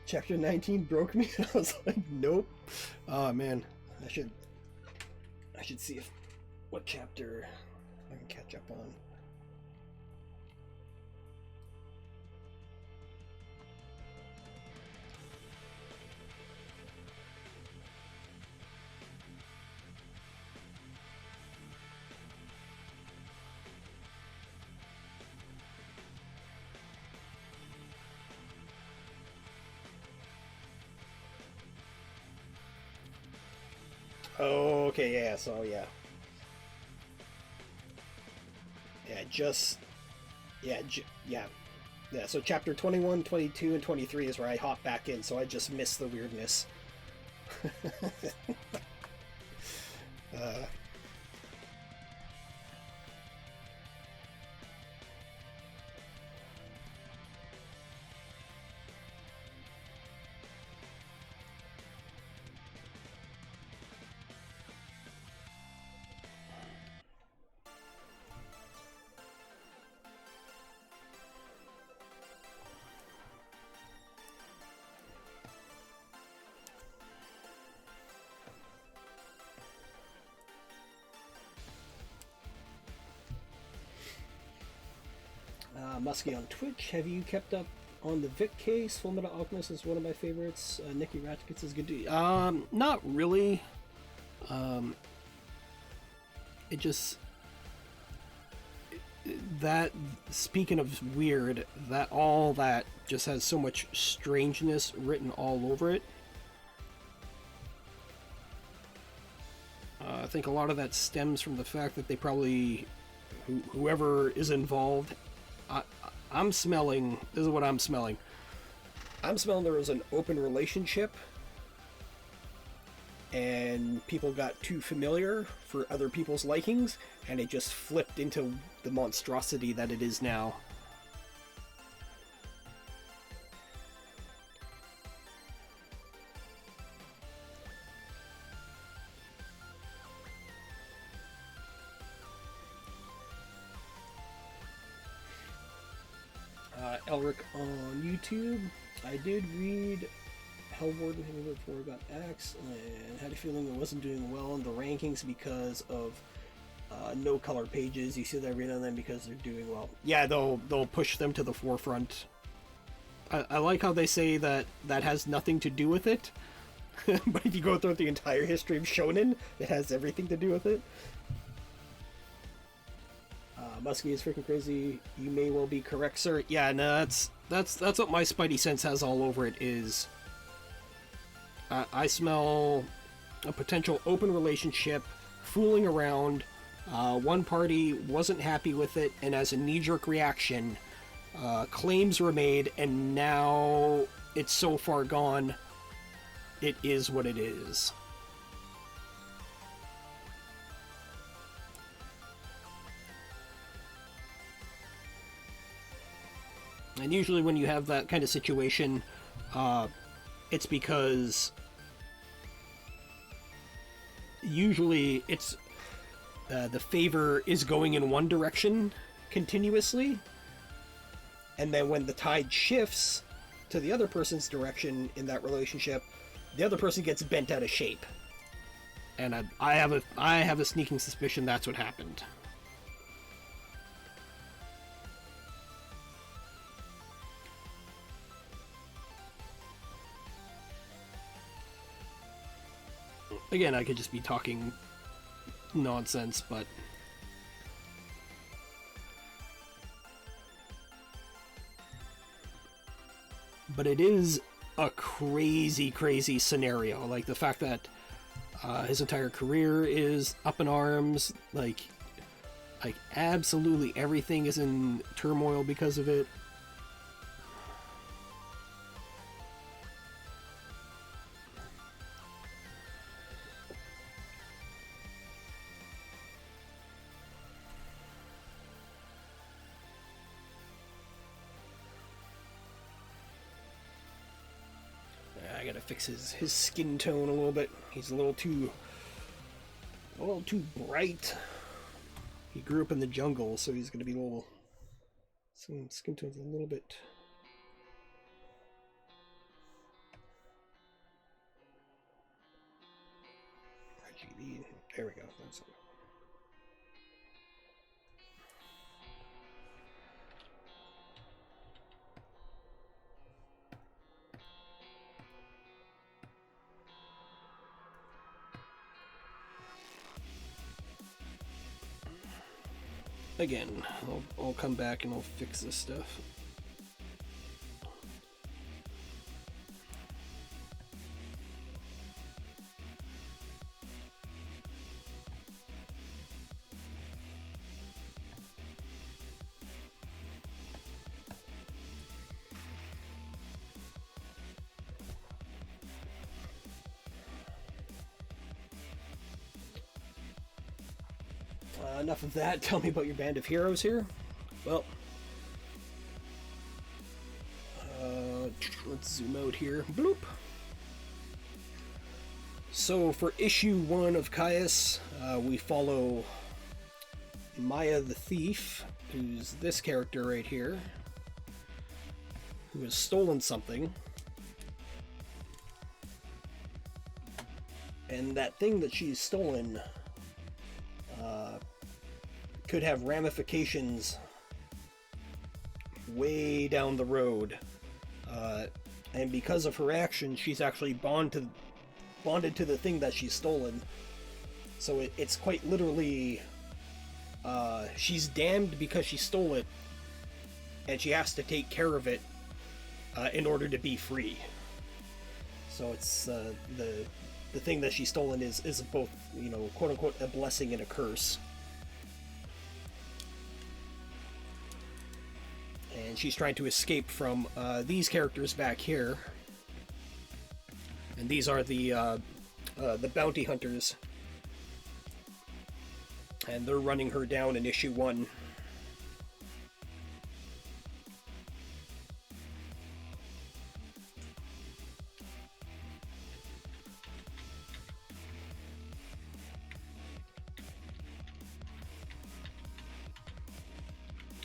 Chapter 19 broke me. I was like, nope. Oh man, I should see what chapter I can catch up on. Oh, okay, yeah, so yeah. Yeah, so chapter 21, 22, and 23 is where I hop back in, so I just miss the weirdness. Muskie on Twitch, have you kept up on the Vic case? Fullmetal Alchemist is one of my favorites. Nicky Ratchkits is good too. Not really. It just... That, speaking of weird, that just has so much strangeness written all over it. I think a lot of that stems from the fact that they probably... Whoever is involved... I'm smelling... This is what I'm smelling. I'm smelling there was an open relationship and people got too familiar for other people's likings, and it just flipped into the monstrosity that it is now. Elric on YouTube. I did read Hellwarden before I got Axe, and had a feeling it wasn't doing well in the rankings because of no color pages. You see that every now and then because they're doing well. Yeah, they'll push them to the forefront. I like how they say that has nothing to do with it, but if you go through the entire history of Shonen, it has everything to do with it. Muskie is freaking crazy. You may well be correct, sir. Yeah, no, that's what my spidey sense has all over it is. I smell a potential open relationship, fooling around. One party wasn't happy with it, and as a knee-jerk reaction, claims were made, and now it's so far gone, it is what it is. And usually when you have that kind of situation, it's because usually it's the favor is going in one direction continuously, and then when the tide shifts to the other person's direction in that relationship, the other person gets bent out of shape. And I have a sneaking suspicion that's what happened. Again, I could just be talking nonsense, but it is a crazy scenario. Like the fact that his entire career is up in arms, like absolutely everything is in turmoil because of it. I gotta fix his skin tone a little bit. He's a little too bright. He grew up in the jungle, so he's gonna be some skin tone's a little bit. RGB. There we go. That's it. Again, I'll come back and I'll fix this stuff. Enough of that. Tell me about your band of heroes here. Well, let's zoom out here. Bloop. So for issue 1 of Caius, we follow Maya the Thief, who's this character right here, who has stolen something. And that thing that she's stolen could have ramifications way down the road, and because of her action, she's actually bonded to the thing that she's stolen. So it's quite literally, she's damned because she stole it, and she has to take care of it in order to be free. So it's the thing that she's stolen is both, you know, quote unquote, a blessing and a curse. and she's trying to escape from these characters back here. And these are the bounty hunters, and they're running her down in issue 1.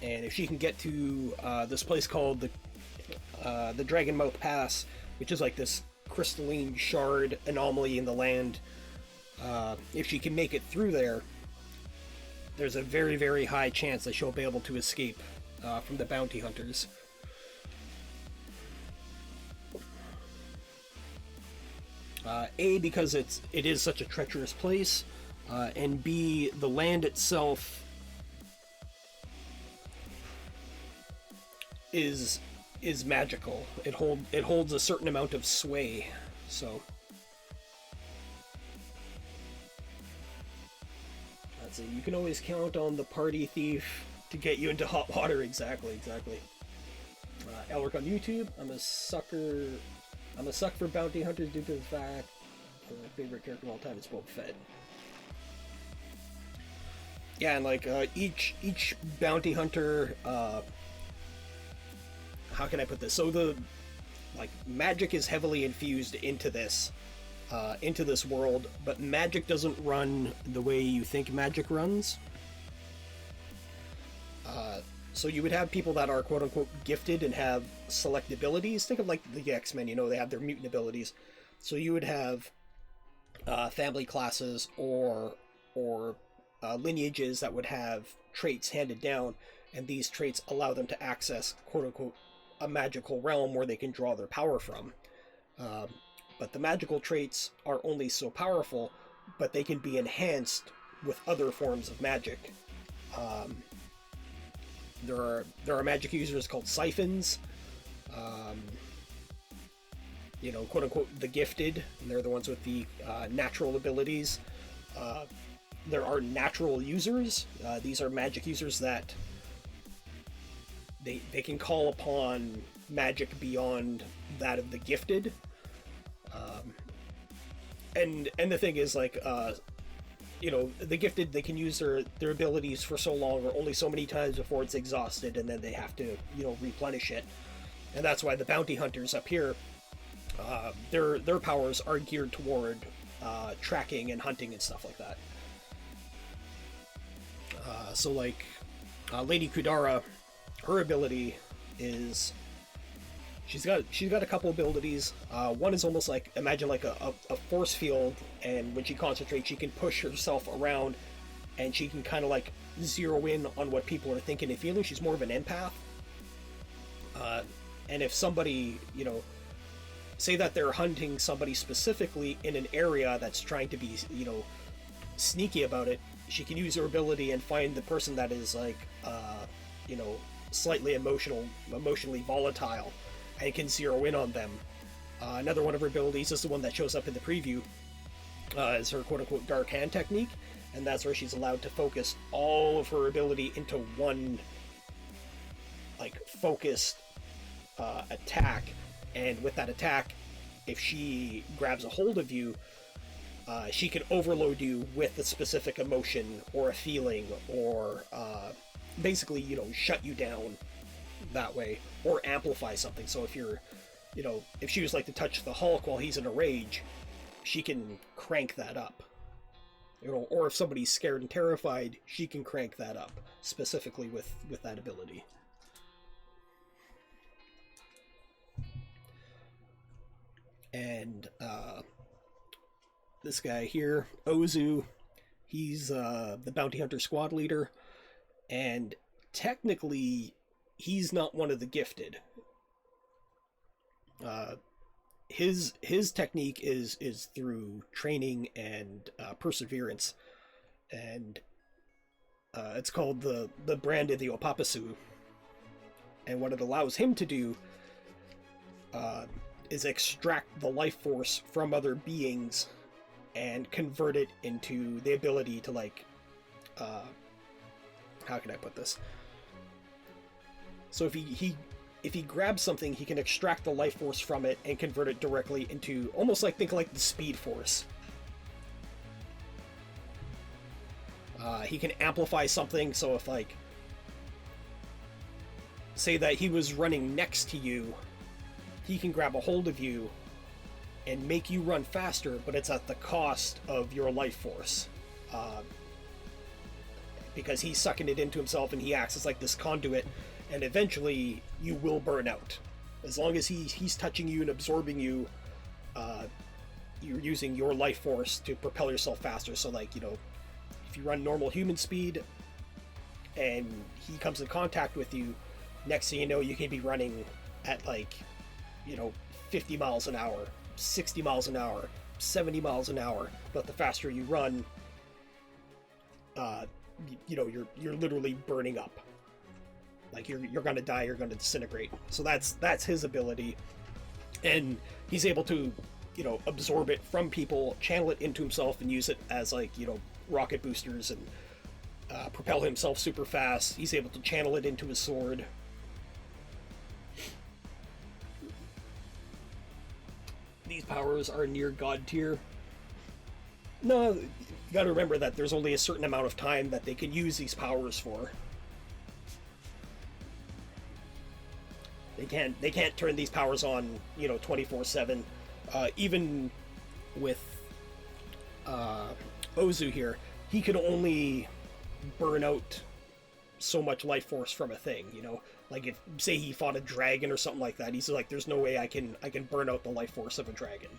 And if she can get to this place called the Dragonmouth Pass, which is like this crystalline shard anomaly in the land, if she can make it through there, there's a very, very high chance that she'll be able to escape from the bounty hunters. A, because it is such a treacherous place, and B, the land itself is magical. It holds a certain amount of sway. So that's it. You can always count on the party thief to get you into hot water. Exactly. Elric on YouTube. I'm a sucker for bounty hunters due to the fact my favorite character of all time is Boba Fett. Yeah, and like each bounty hunter, how can I put this? So the magic is heavily infused into this world, but magic doesn't run the way you think magic runs. So you would have people that are quote unquote gifted and have select abilities. Think of like the X-Men, they have their mutant abilities. So you would have family classes or lineages that would have traits handed down, and these traits allow them to access quote unquote a magical realm where they can draw their power from. But the magical traits are only so powerful, but they can be enhanced with other forms of magic. There are magic users called siphons, quote unquote the gifted, and they're the ones with the natural abilities. There are natural users. These are magic users that they can call upon magic beyond that of the gifted. And the thing is, like, the gifted, they can use their abilities for so long or only so many times before it's exhausted, and then they have to, replenish it. And that's why the bounty hunters up here, their powers are geared toward tracking and hunting and stuff like that. So like Lady Kudara, her ability is she's got a couple abilities. One is almost like, imagine like a force field, and when she concentrates, she can push herself around, and she can kind of like zero in on what people are thinking and feeling. She's more of an empath. And if somebody, say that they're hunting somebody specifically in an area that's trying to be, sneaky about it, she can use her ability and find the person that is like, slightly emotionally volatile, and can zero in on them. Another one of her abilities is the one that shows up in the preview, is her quote-unquote dark hand technique, and that's where she's allowed to focus all of her ability into one, like, focused attack, and with that attack, if she grabs a hold of you, she can overload you with a specific emotion or a feeling, or basically, shut you down that way, or amplify something. So if you're, if she was like to touch the Hulk while he's in a rage, she can crank that up. Or if somebody's scared and terrified, she can crank that up, specifically with that ability. And this guy here, Ozu, he's the bounty hunter squad leader, and technically he's not one of the gifted. His technique is through training and perseverance, and it's called the brand of the Opapasu. And what it allows him to do is extract the life force from other beings and convert it into the ability to, like, how can I put this? So if he grabs something, he can extract the life force from it and convert it directly into, almost like, think like the speed force. He can amplify something, so if, like, say that he was running next to you, he can grab a hold of you and make you run faster, but it's at the cost of your life force. Because he's sucking it into himself, and he acts as like this conduit, and eventually you will burn out. As long as he's touching you and absorbing you, you're using your life force to propel yourself faster. So, like, you know, if you run normal human speed and he comes in contact with you, next thing you know, you can be running at, like, you know, 50 miles an hour, 60 miles an hour, 70 miles an hour. But the faster you run, you know, you're literally burning up. Like, you're gonna die, you're gonna disintegrate. So that's his ability, and he's able to, you know, absorb it from people, channel it into himself, and use it as, like, you know, rocket boosters, and propel himself super fast. He's able to channel it into his sword. These powers are near god tier. No, you gotta remember that there's only a certain amount of time that they can use these powers for. They can't turn these powers on, you know, 24/7. Even with Ozu here, he can only burn out so much life force from a thing, you know? Like, if, say, he fought a dragon or something like that, he's like, there's no way I can burn out the life force of a dragon.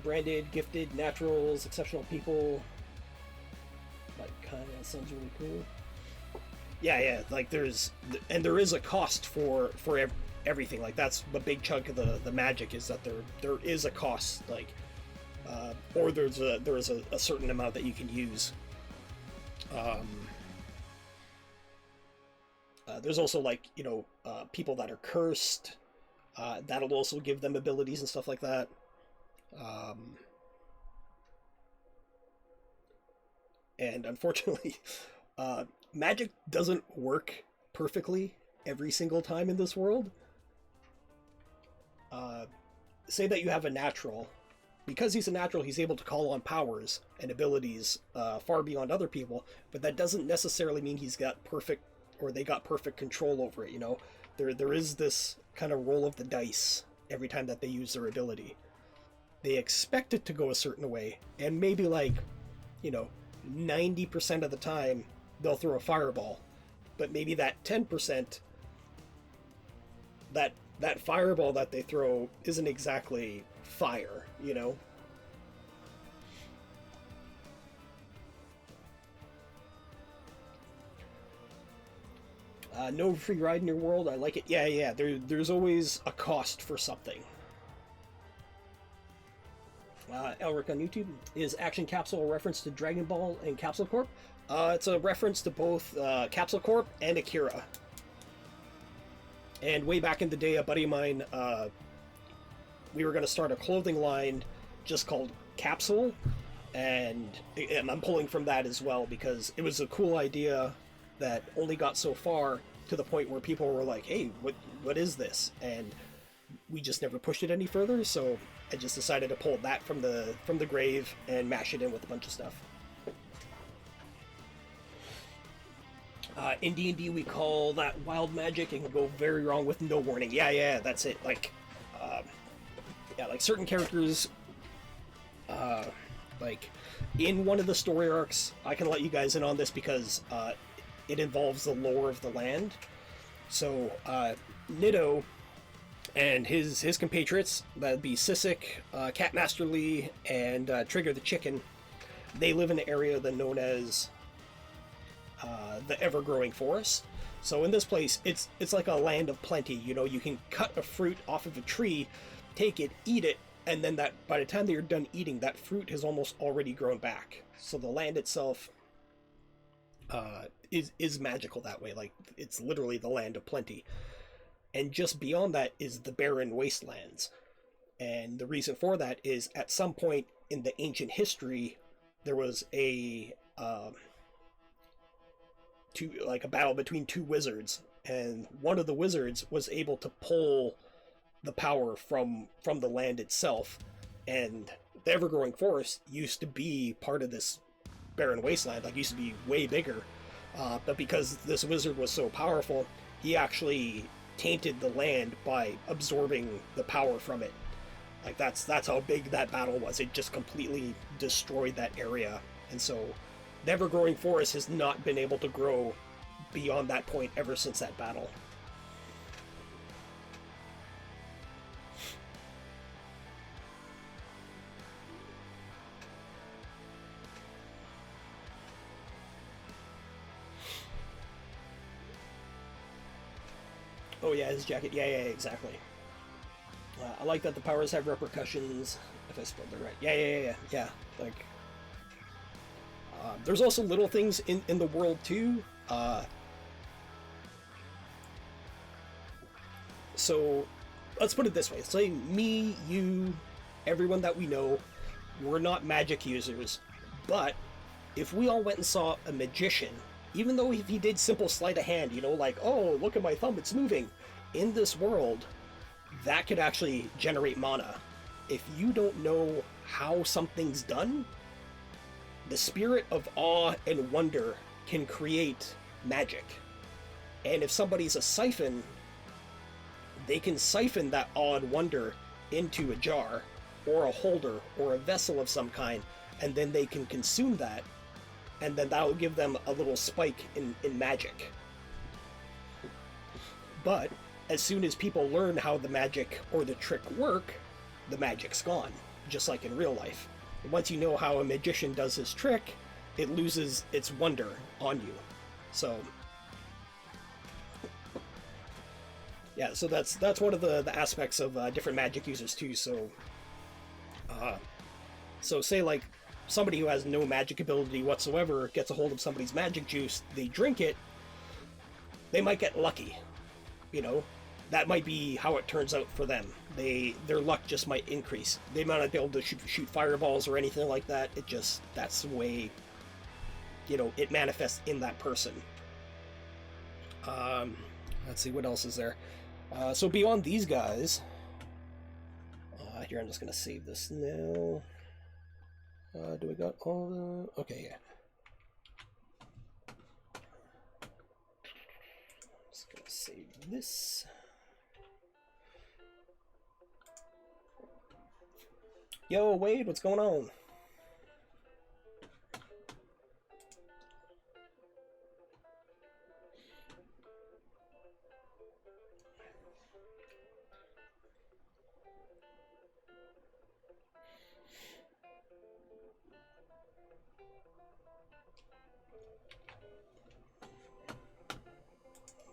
Branded, gifted, naturals, exceptional people. Like, kind of sounds really cool. Yeah, like, there is a cost for everything. Like, that's the big chunk of the magic, is that there is a cost, like, or there is a certain amount that you can use. There's also, like, you know, people that are cursed. That'll also give them abilities and stuff like that. And unfortunately, magic doesn't work perfectly every single time in this world. Say that you have a natural. Because he's a natural, he's able to call on powers and abilities far beyond other people, but that doesn't necessarily mean he's got perfect, or they got perfect control over it, you know? There is this kind of roll of the dice every time that they use their ability. They expect it to go a certain way, and maybe, like, you know, 90% of the time they'll throw a fireball, but maybe that 10%, that fireball that they throw isn't exactly fire, you know? No free ride in your world, I like it. Yeah, there's always a cost for something. Elric on YouTube, is Action Capsule a reference to Dragon Ball and Capsule Corp? It's a reference to both Capsule Corp and Akira. And way back in the day, a buddy of mine, we were going to start a clothing line just called Capsule, and I'm pulling from that as well, because it was a cool idea that only got so far, to the point where people were like, hey, what is this? And we just never pushed it any further, so I just decided to pull that from the grave and mash it in with a bunch of stuff. In D&D, we call that wild magic. It can go very wrong with no warning. Yeah, that's it. Like, like certain characters, like in one of the story arcs, I can let you guys in on this because it involves the lore of the land. So, Niddo and his compatriots, that'd be Sissik, Cat Masterly, and Trigger the Chicken, they live in an area that's known as the ever-growing forest. So in this place, it's like a land of plenty. You know, you can cut a fruit off of a tree, take it, eat it, and then that by the time that you're done eating, that fruit has almost already grown back. So the land itself is magical that way. Like, it's literally the land of plenty. And just beyond that is the barren wastelands. And the reason for that is, at some point in the ancient history, there was like a battle between two wizards, and one of the wizards was able to pull the power from the land itself, and the ever-growing forest used to be part of this barren wasteland, like used to be way bigger, but because this wizard was so powerful, he actually tainted the land by absorbing the power from it. Like that's how big that battle was. It just completely destroyed that area, and so the ever-growing forest has not been able to grow beyond that point ever since that battle. Oh yeah, his jacket. Yeah, exactly. I like that the powers have repercussions, if I spelled it right. Yeah. Like, there's also little things in the world too. So, let's put it this way. Say me, you, everyone that we know, we're not magic users, but if we all went and saw a magician, even though if he did simple sleight of hand, you know, like, oh, look at my thumb, it's moving, in this world, that could actually generate mana. If you don't know how something's done, the spirit of awe and wonder can create magic. And if somebody's a siphon, they can siphon that awe and wonder into a jar, or a holder, or a vessel of some kind, and then they can consume that, and then that'll give them a little spike in magic. But as soon as people learn how the magic or the trick work, the magic's gone, just like in real life. Once you know how a magician does his trick, it loses its wonder on you. So yeah, so that's one of the aspects of different magic users too. So say like somebody who has no magic ability whatsoever gets a hold of somebody's magic juice, they drink it, they might get lucky, you know. That might be how it turns out for them. Their luck just might increase. They might not be able to shoot fireballs or anything like that. That's the way, you know, it manifests in that person. Let's see, what else is there? So beyond these guys, here, I'm just gonna save this now. Do we got all the... Okay, yeah. Just gonna save this. Yo, Wade, what's going on?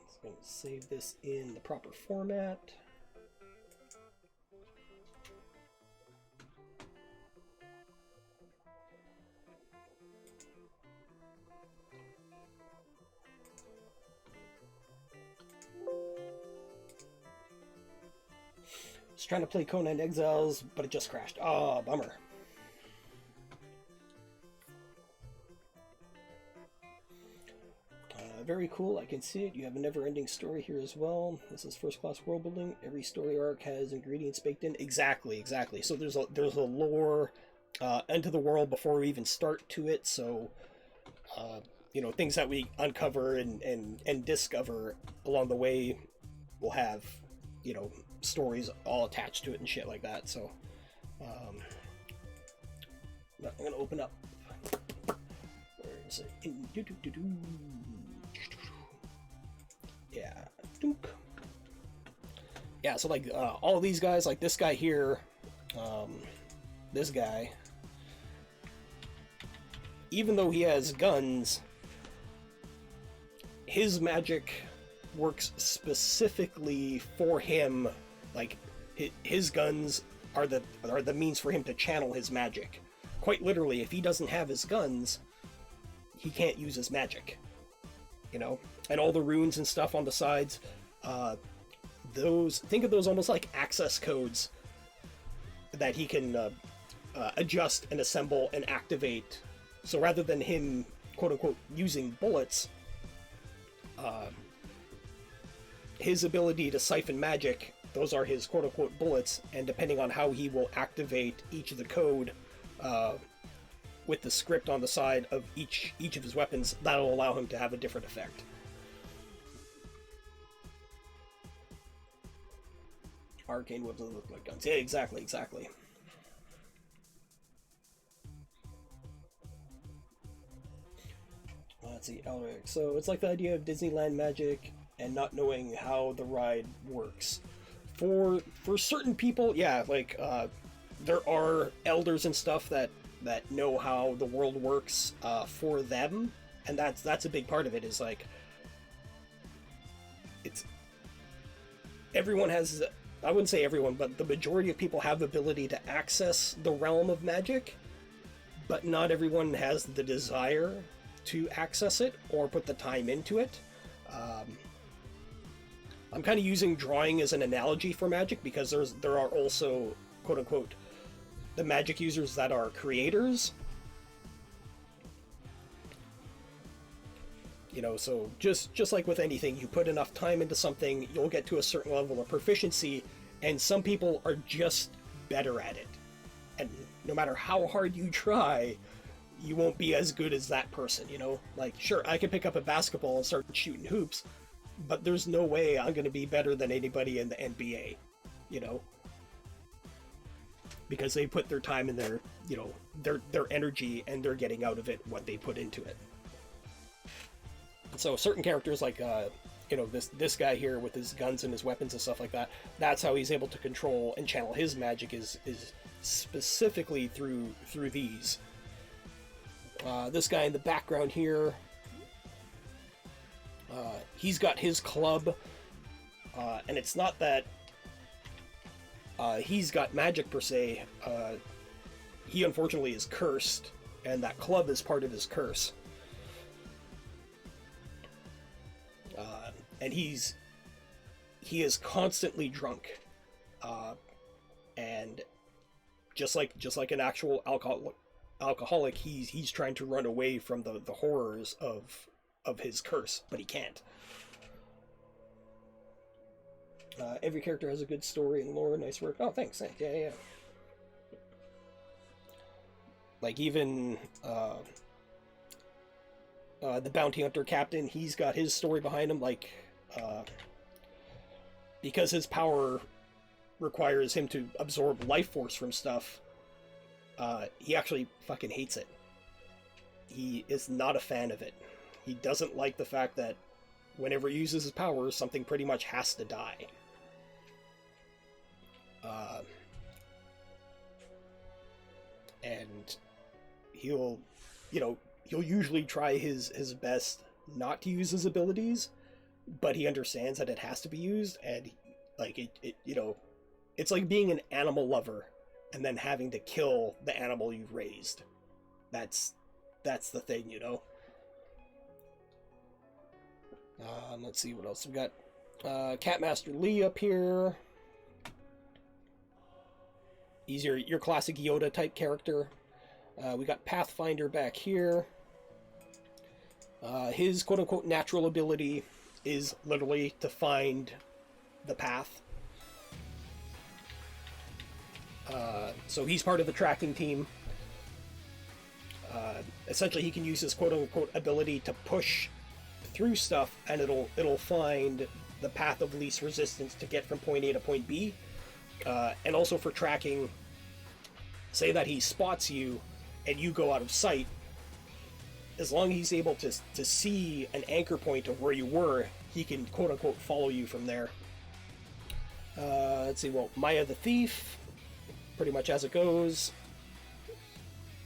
Just gonna save this in the proper format. Trying to play Conan Exiles, but it just crashed. Oh, bummer. Very cool. I can see it. You have a never-ending story here as well. This is first-class world building. Every story arc has ingredients baked in. Exactly. So there's a lore into the world before we even start to it. So you know, things that we uncover and discover along the way will have, you know, stories all attached to it and shit like that. So I'm gonna open up, where is it? Yeah, so like all of these guys, like this guy here, this guy, even though he has guns, his magic works specifically for him. Like, his guns are the means for him to channel his magic. Quite literally, if he doesn't have his guns, he can't use his magic. You know? And all the runes and stuff on the sides, think of those almost like access codes that he can adjust and assemble and activate So rather than him, quote-unquote, using bullets, his ability to siphon magic, those are his quote-unquote bullets, and depending on how he will activate each of the code with the script on the side of each of his weapons, that'll allow him to have a different effect. Arcane weapons look like guns. Yeah, exactly. Let's see, Elric. So it's like the idea of Disneyland magic and not knowing how the ride works. For certain people, yeah, like there are elders and stuff that know how the world works for them, and that's a big part of it. Is like it's everyone has. I wouldn't say everyone, but the majority of people have the ability to access the realm of magic, but not everyone has the desire to access it or put the time into it. I'm kind of using drawing as an analogy for magic because there are also, quote unquote, the magic users that are creators. You know, so just like with anything, you put enough time into something, you'll get to a certain level of proficiency, and some people are just better at it. And no matter how hard you try, you won't be as good as that person, you know? Like, sure, I can pick up a basketball and start shooting hoops, but there's no way I'm going to be better than anybody in the NBA, you know? Because they put their time and their, you know, their energy, and they're getting out of it what they put into it. So certain characters like, you know, this guy here with his guns and his weapons and stuff like that, that's how he's able to control and channel his magic is specifically through these. This guy in the background here, he's got his club, and it's not that he's got magic per se. He unfortunately is cursed, and that club is part of his curse. And he is constantly drunk, and just like an actual alcoholic, he's trying to run away from the horrors of his curse, but he can't. Every character has a good story and lore. Nice work. Oh, thanks. Yeah. Like even the bounty hunter captain, he's got his story behind him. Like because his power requires him to absorb life force from stuff, he actually fucking hates it. He is not a fan of it. He doesn't like the fact that whenever he uses his powers, something pretty much has to die. And he'll usually try his best not to use his abilities, but he understands that it has to be used, and like it it's like being an animal lover and then having to kill the animal you've raised. That's the thing, you know. Let's see what else we got. Catmaster Lee up here. He's your classic Yoda type character. We got Pathfinder back here. His quote-unquote natural ability is literally to find the path. So he's part of the tracking team. Essentially, he can use his quote-unquote ability to push through stuff, and it'll find the path of least resistance to get from point A to point B. And also for tracking, say that he spots you and you go out of sight, as long as he's able to see an anchor point of where you were, he can quote-unquote follow you from there. Let's see, well, Maya the Thief, pretty much as it goes.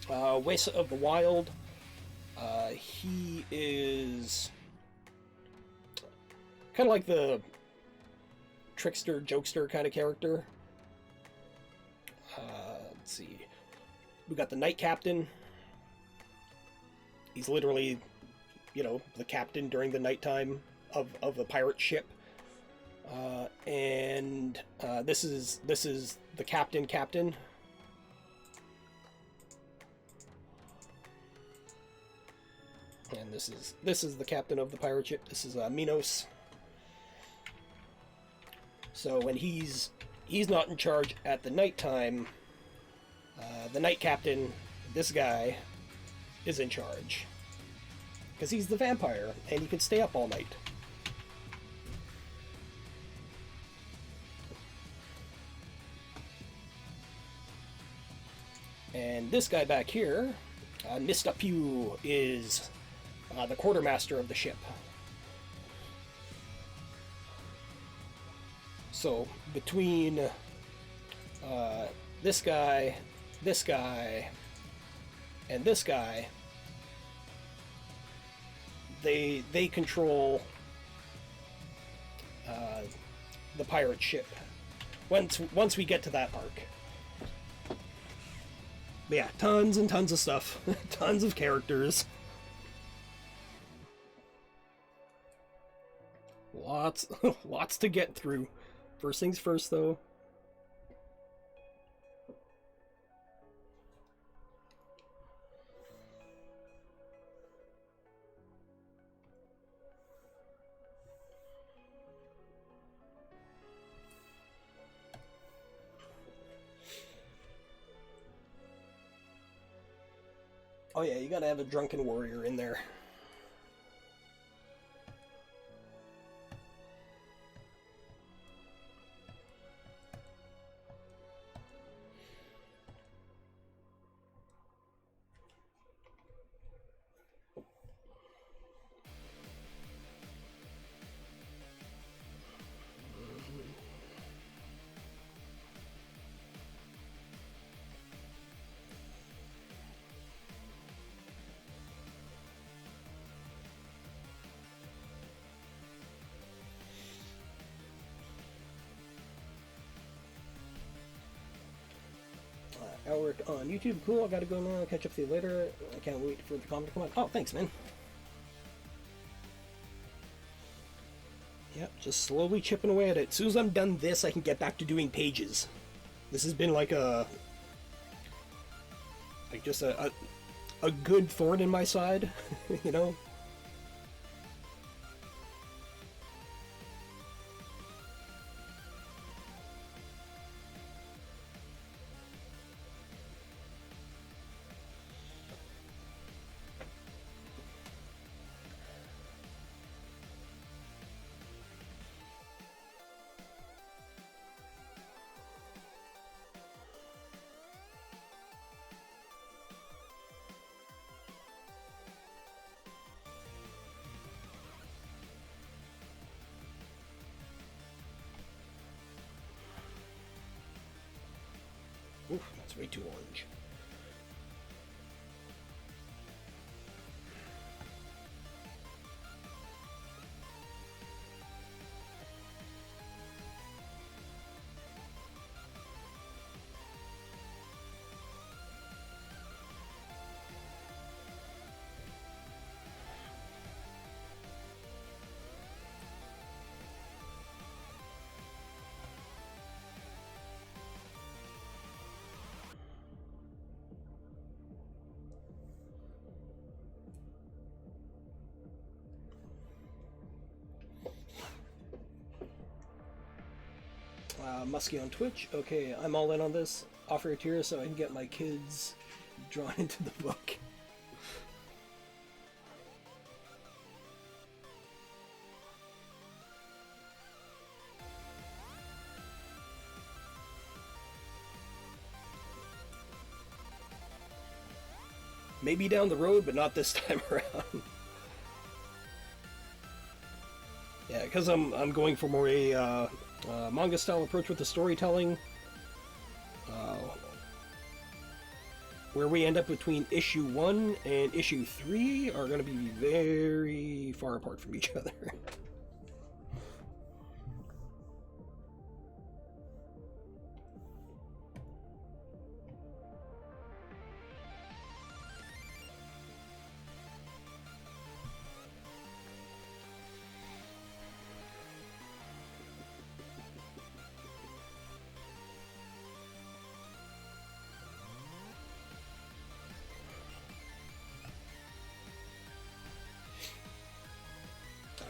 Wesa of the Wild, he is kind of like the trickster, jokester kind of character. Let's see. We got the Night Captain. He's literally, the captain during the nighttime of a pirate ship. And this is the captain. And this is the captain of the pirate ship. This is Minos. So when he's not in charge at the nighttime, the night captain, this guy, is in charge. Because he's the vampire, and he can stay up all night. And this guy back here, Mr. Pew, is the quartermaster of the ship. So between this guy, and this guy, they control the pirate ship. Once we get to that arc. But yeah, tons and tons of stuff. Tons of characters. Lots to get through. First things first, though. Oh yeah, you gotta have a drunken warrior in there. Alric on YouTube, cool, I gotta go now, I'll catch up with you later. I can't wait for the comment to come out. Oh, thanks, man. Yep, just slowly chipping away at it. As soon as I'm done this, I can get back to doing pages. This has been like just a good thorn in my side, you know? Oof, that's way too orange. Muskie on Twitch. Okay, I'm all in on this. Offer a tier so I can get my kids drawn into the book. Maybe down the road, but not this time around. Yeah, because I'm going for more a manga-style approach with the storytelling, where we end up between issue 1 and issue 3 are going to be very far apart from each other.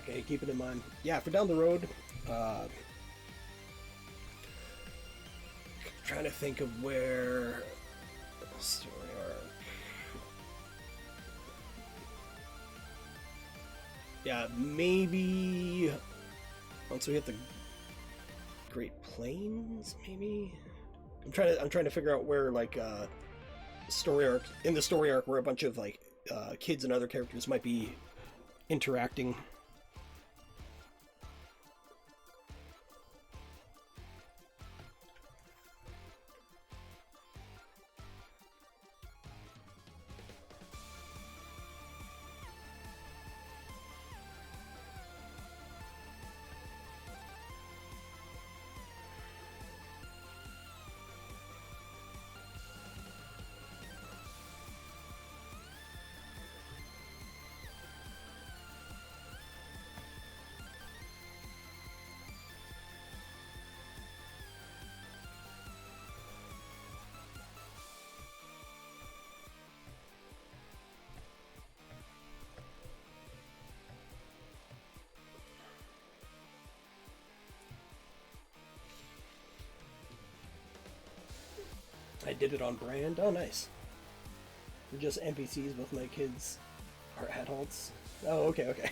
Okay, keep it in mind. Yeah, for down the road, uh, trying to think of where story arc. Yeah, maybe once we hit the Great Plains, maybe. I'm trying to figure out where like story arc in the story arc where a bunch of like kids and other characters might be interacting. I did it on brand. Oh, nice. We're just NPCs, both my kids are adults. Oh, okay, okay.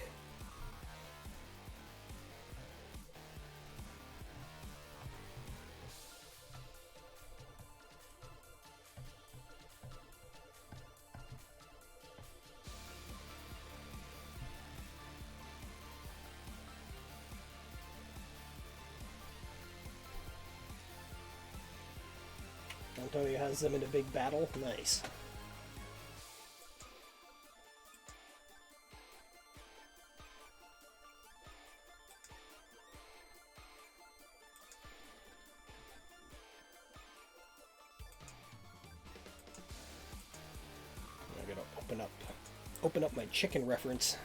Antonio has them in a big battle. Nice. I gotta open up my chicken reference.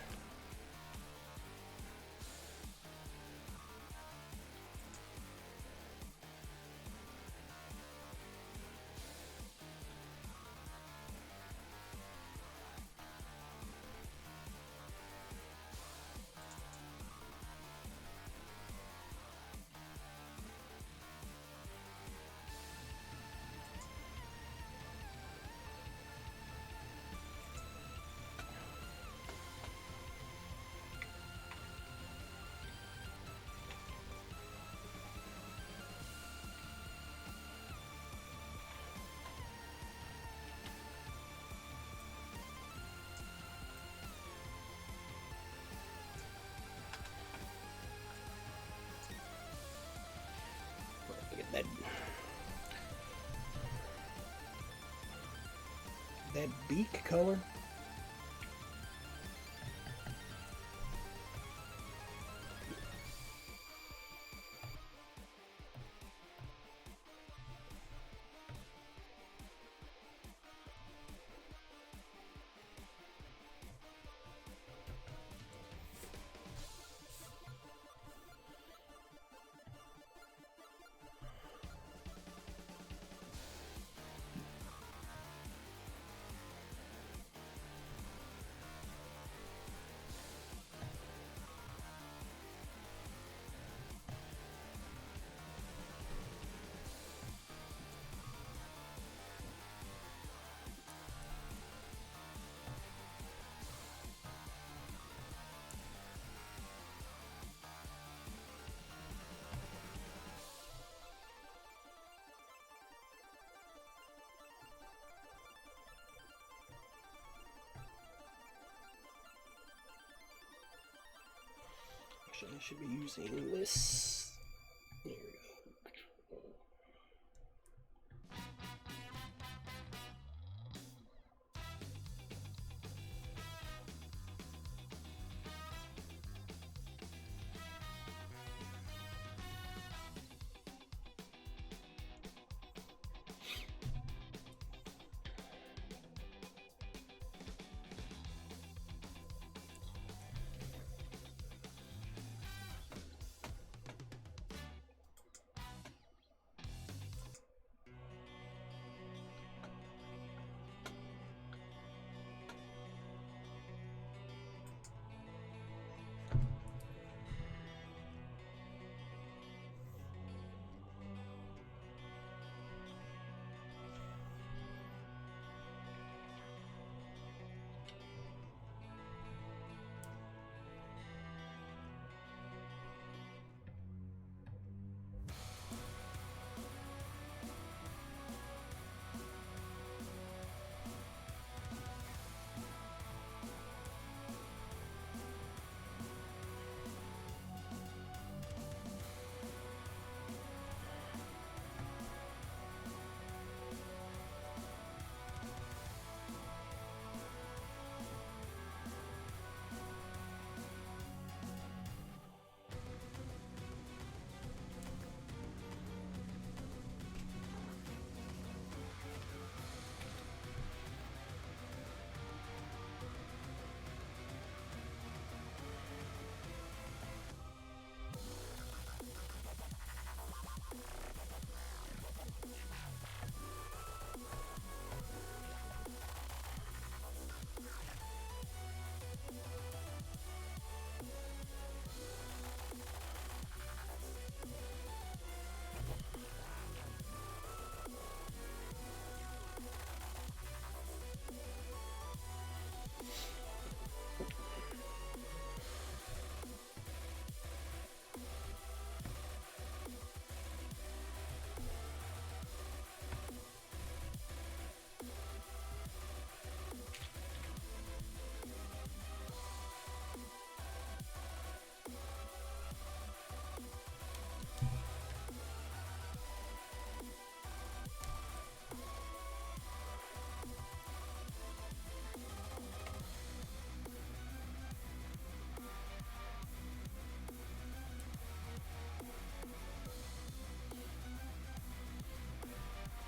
That beak color. I should be using this. There we go.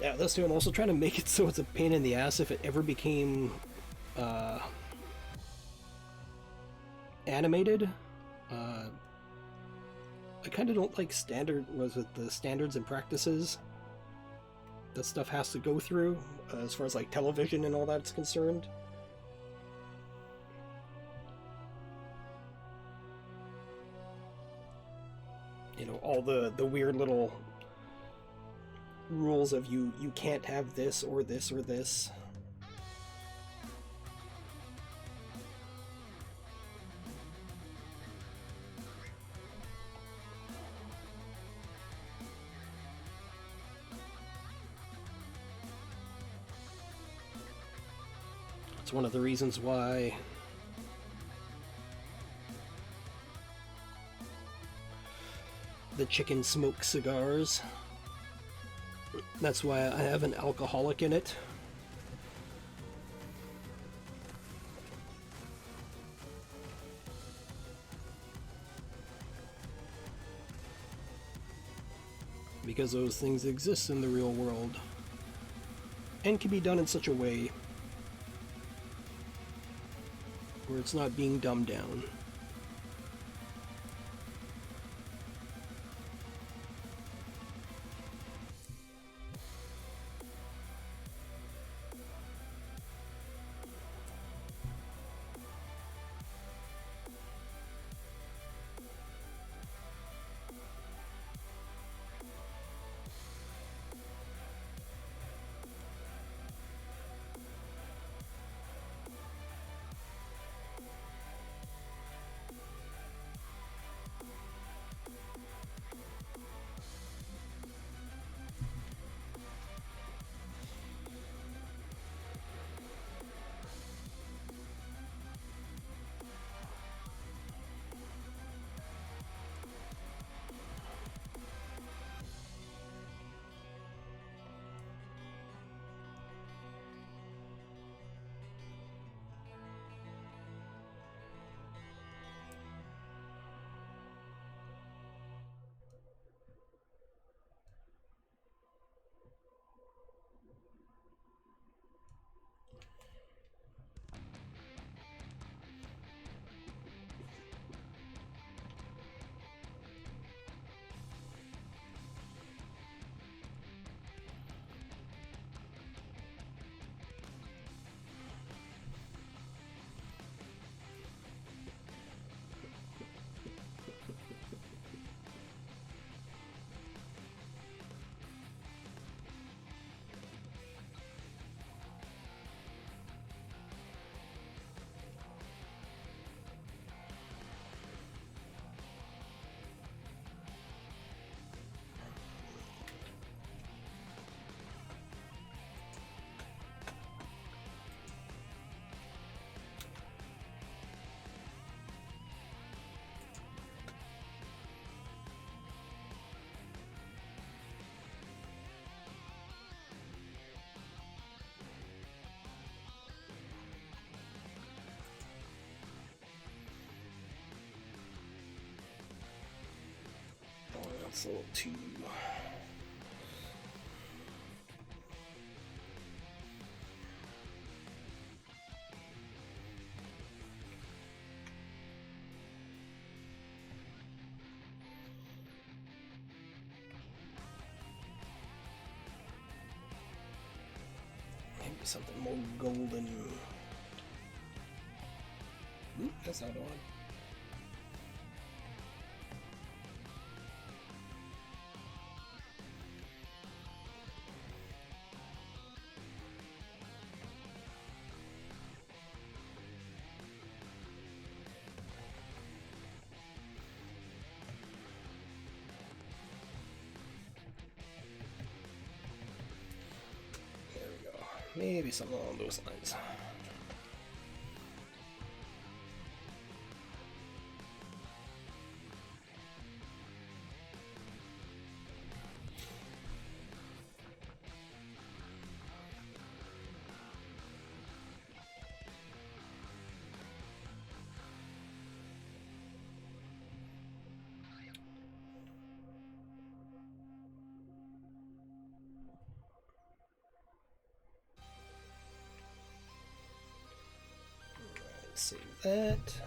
Yeah, this too. I'm also trying to make it so it's a pain in the ass if it ever became uh, animated. Uh, I kind of don't like the standards and practices that stuff has to go through as far as like television and all that's concerned. You know, all the weird little rules of you can't have this or this or this. It's one of the reasons why the chicken smoke cigars. That's why I have an alcoholic in it. Because those things exist in the real world and can be done in such a way where it's not being dumbed down. That's a little too... Maybe something more golden. Oop, that's not on. Maybe something along those lines. Save that.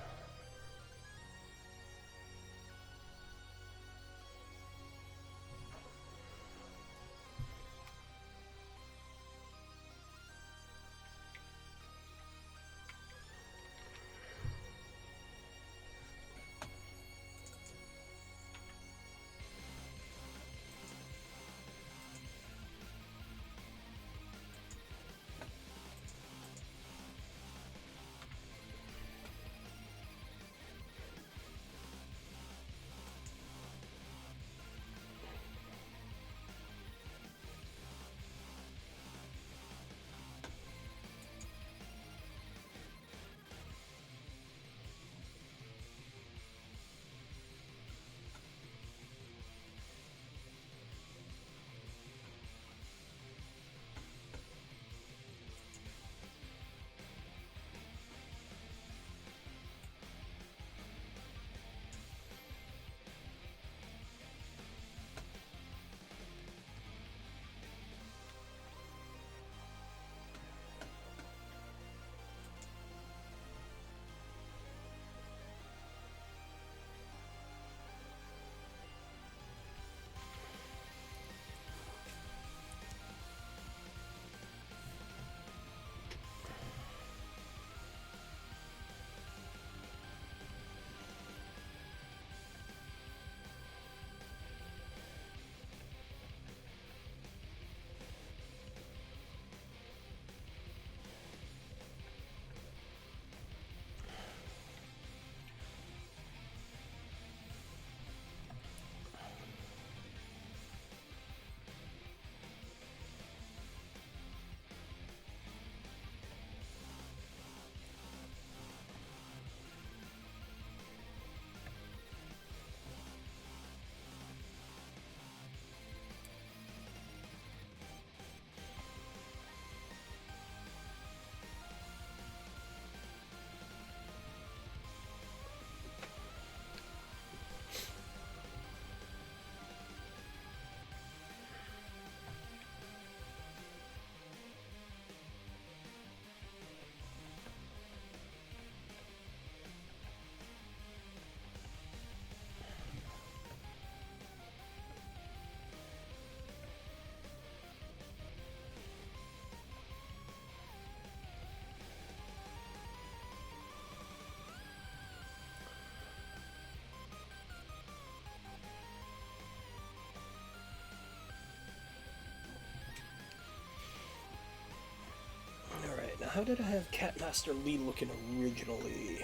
Alright, now how did I have Catmaster Lee looking originally?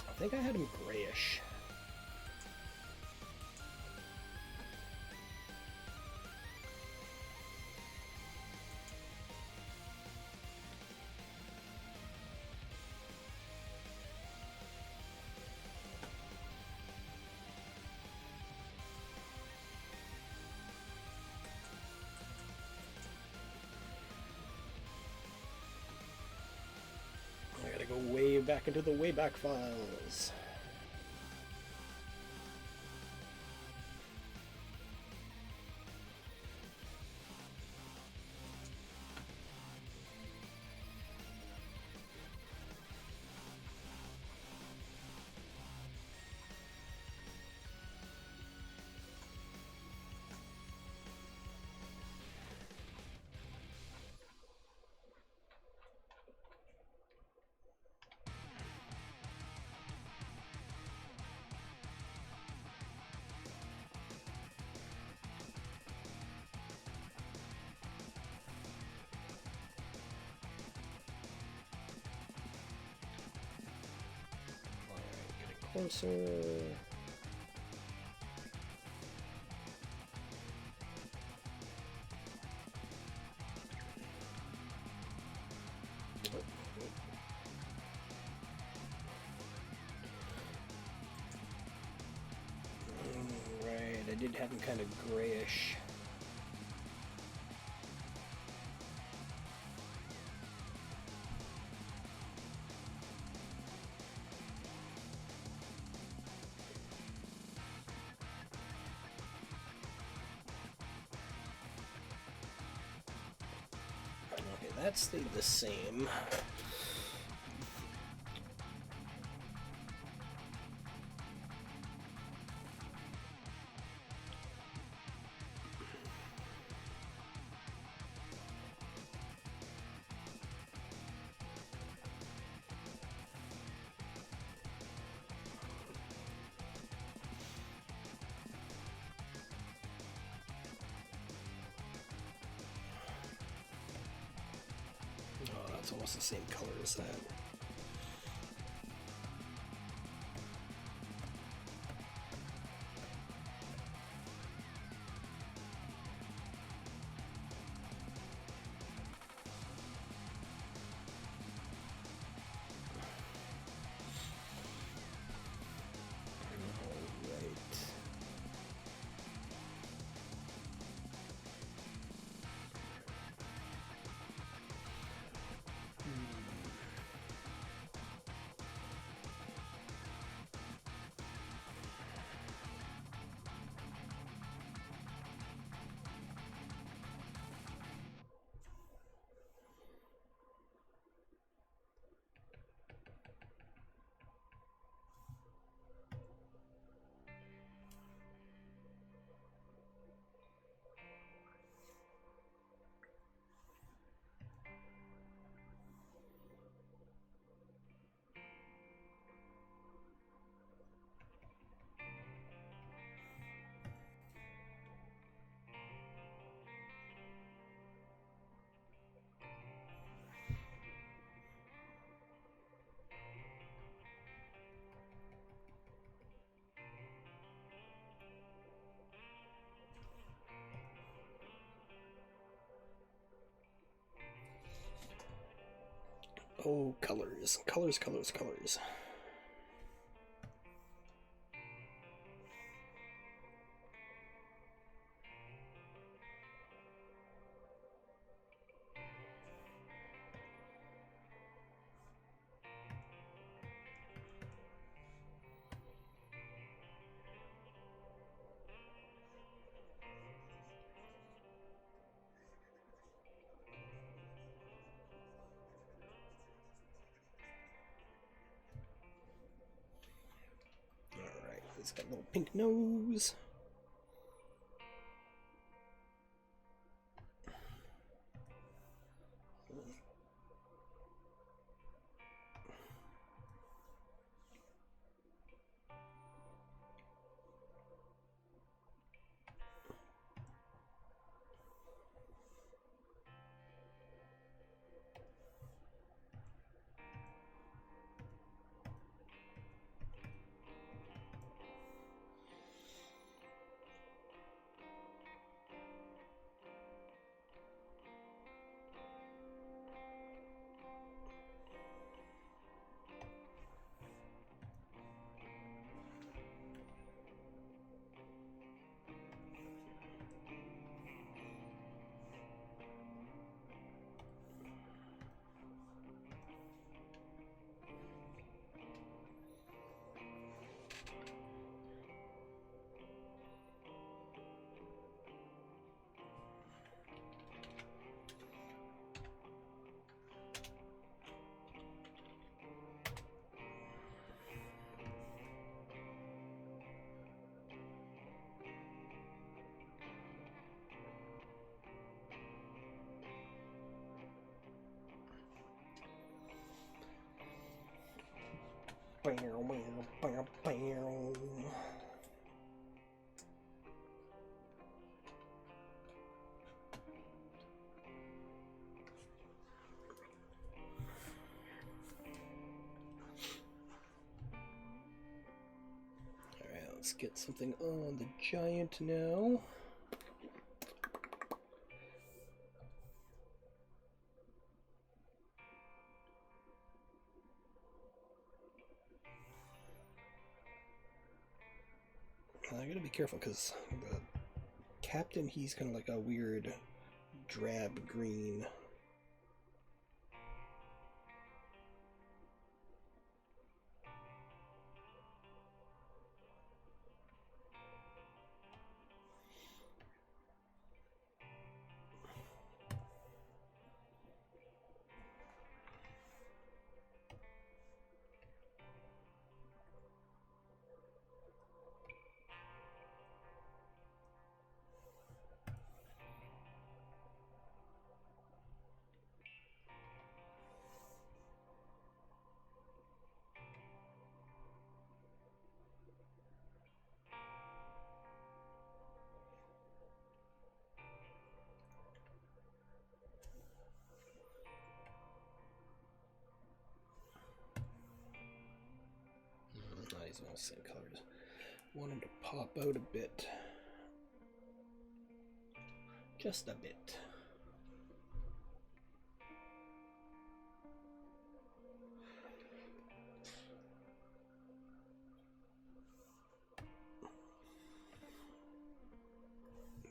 I think I had him grayish. I gotta go way back into the Wayback Files. Closer. Right, I did have him kind of grayish. that stayed the same. Oh, that's almost the same color as that. Oh, colors, colors, colors, colors. Alright, he's got a little pink nose. Let's get something on the giant now. I gotta be careful because the captain, he's kind of like a weird drab green. almost same colors. Want them to pop out a bit. Just a bit.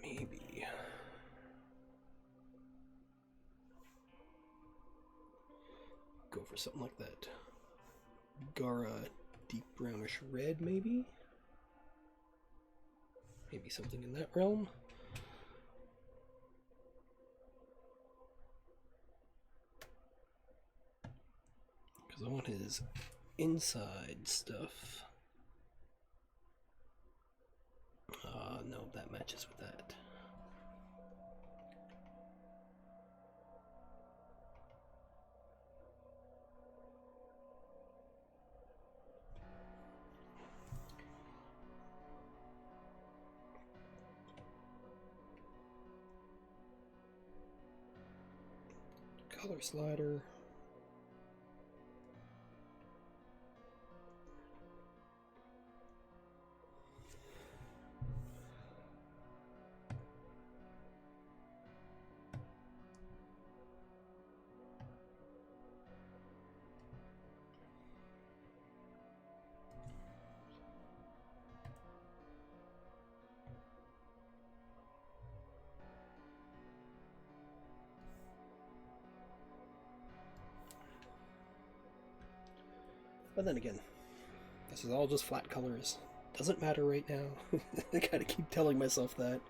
Maybe. Go for something like that. Gara deep brownish red, maybe? Maybe something in that realm. Because I want his inside stuff. No, that matches with that. Color slider. But then again, this is all just flat colors. Doesn't matter right now. I gotta keep telling myself that.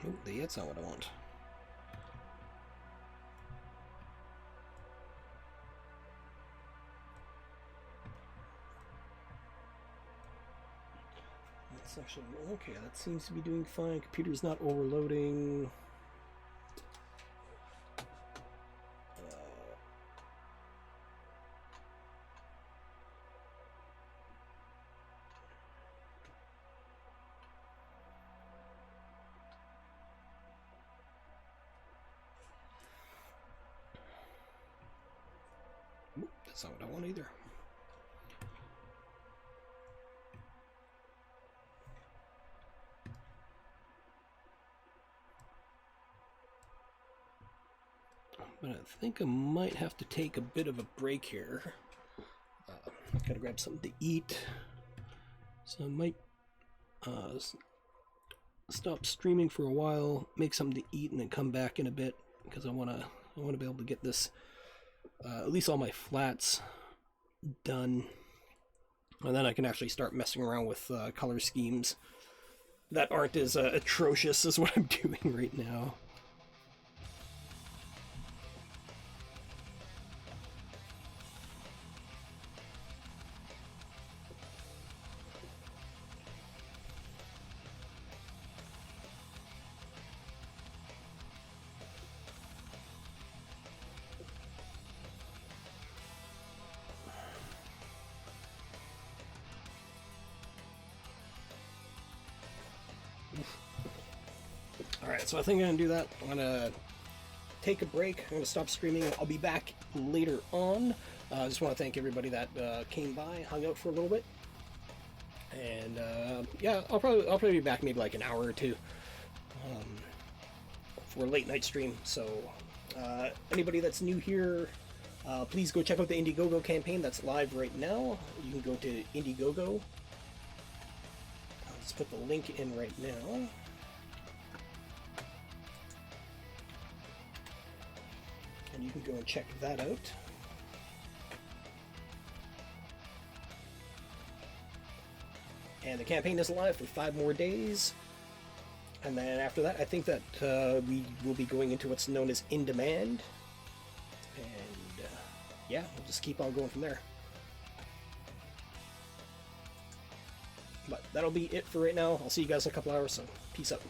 Oh, that's not what I want. That's actually okay. That seems to be doing fine. Computer's not overloading. That's not what I want either. But I think I might have to take a bit of a break here. Gotta grab something to eat. So I might stop streaming for a while, make something to eat, and then come back in a bit because I wanna be able to get this at least all my flats done, and then I can actually start messing around with color schemes that aren't as atrocious as what I'm doing right now. Alright, so I think I'm going to do that. I'm going to take a break. I'm going to stop streaming. I'll be back later on. I just want to thank everybody that came by, hung out for a little bit. And yeah, I'll probably be back maybe like an hour or two for a late night stream. So anybody that's new here, please go check out the Indiegogo campaign that's live right now. You can go to Indiegogo. Let's put the link in right now. And you can go and check that out. And the campaign is live for 5 more days. And then after that, I think that we will be going into what's known as in demand. And yeah, we'll just keep on going from there. But that'll be it for right now. I'll see you guys in a couple hours, so peace out.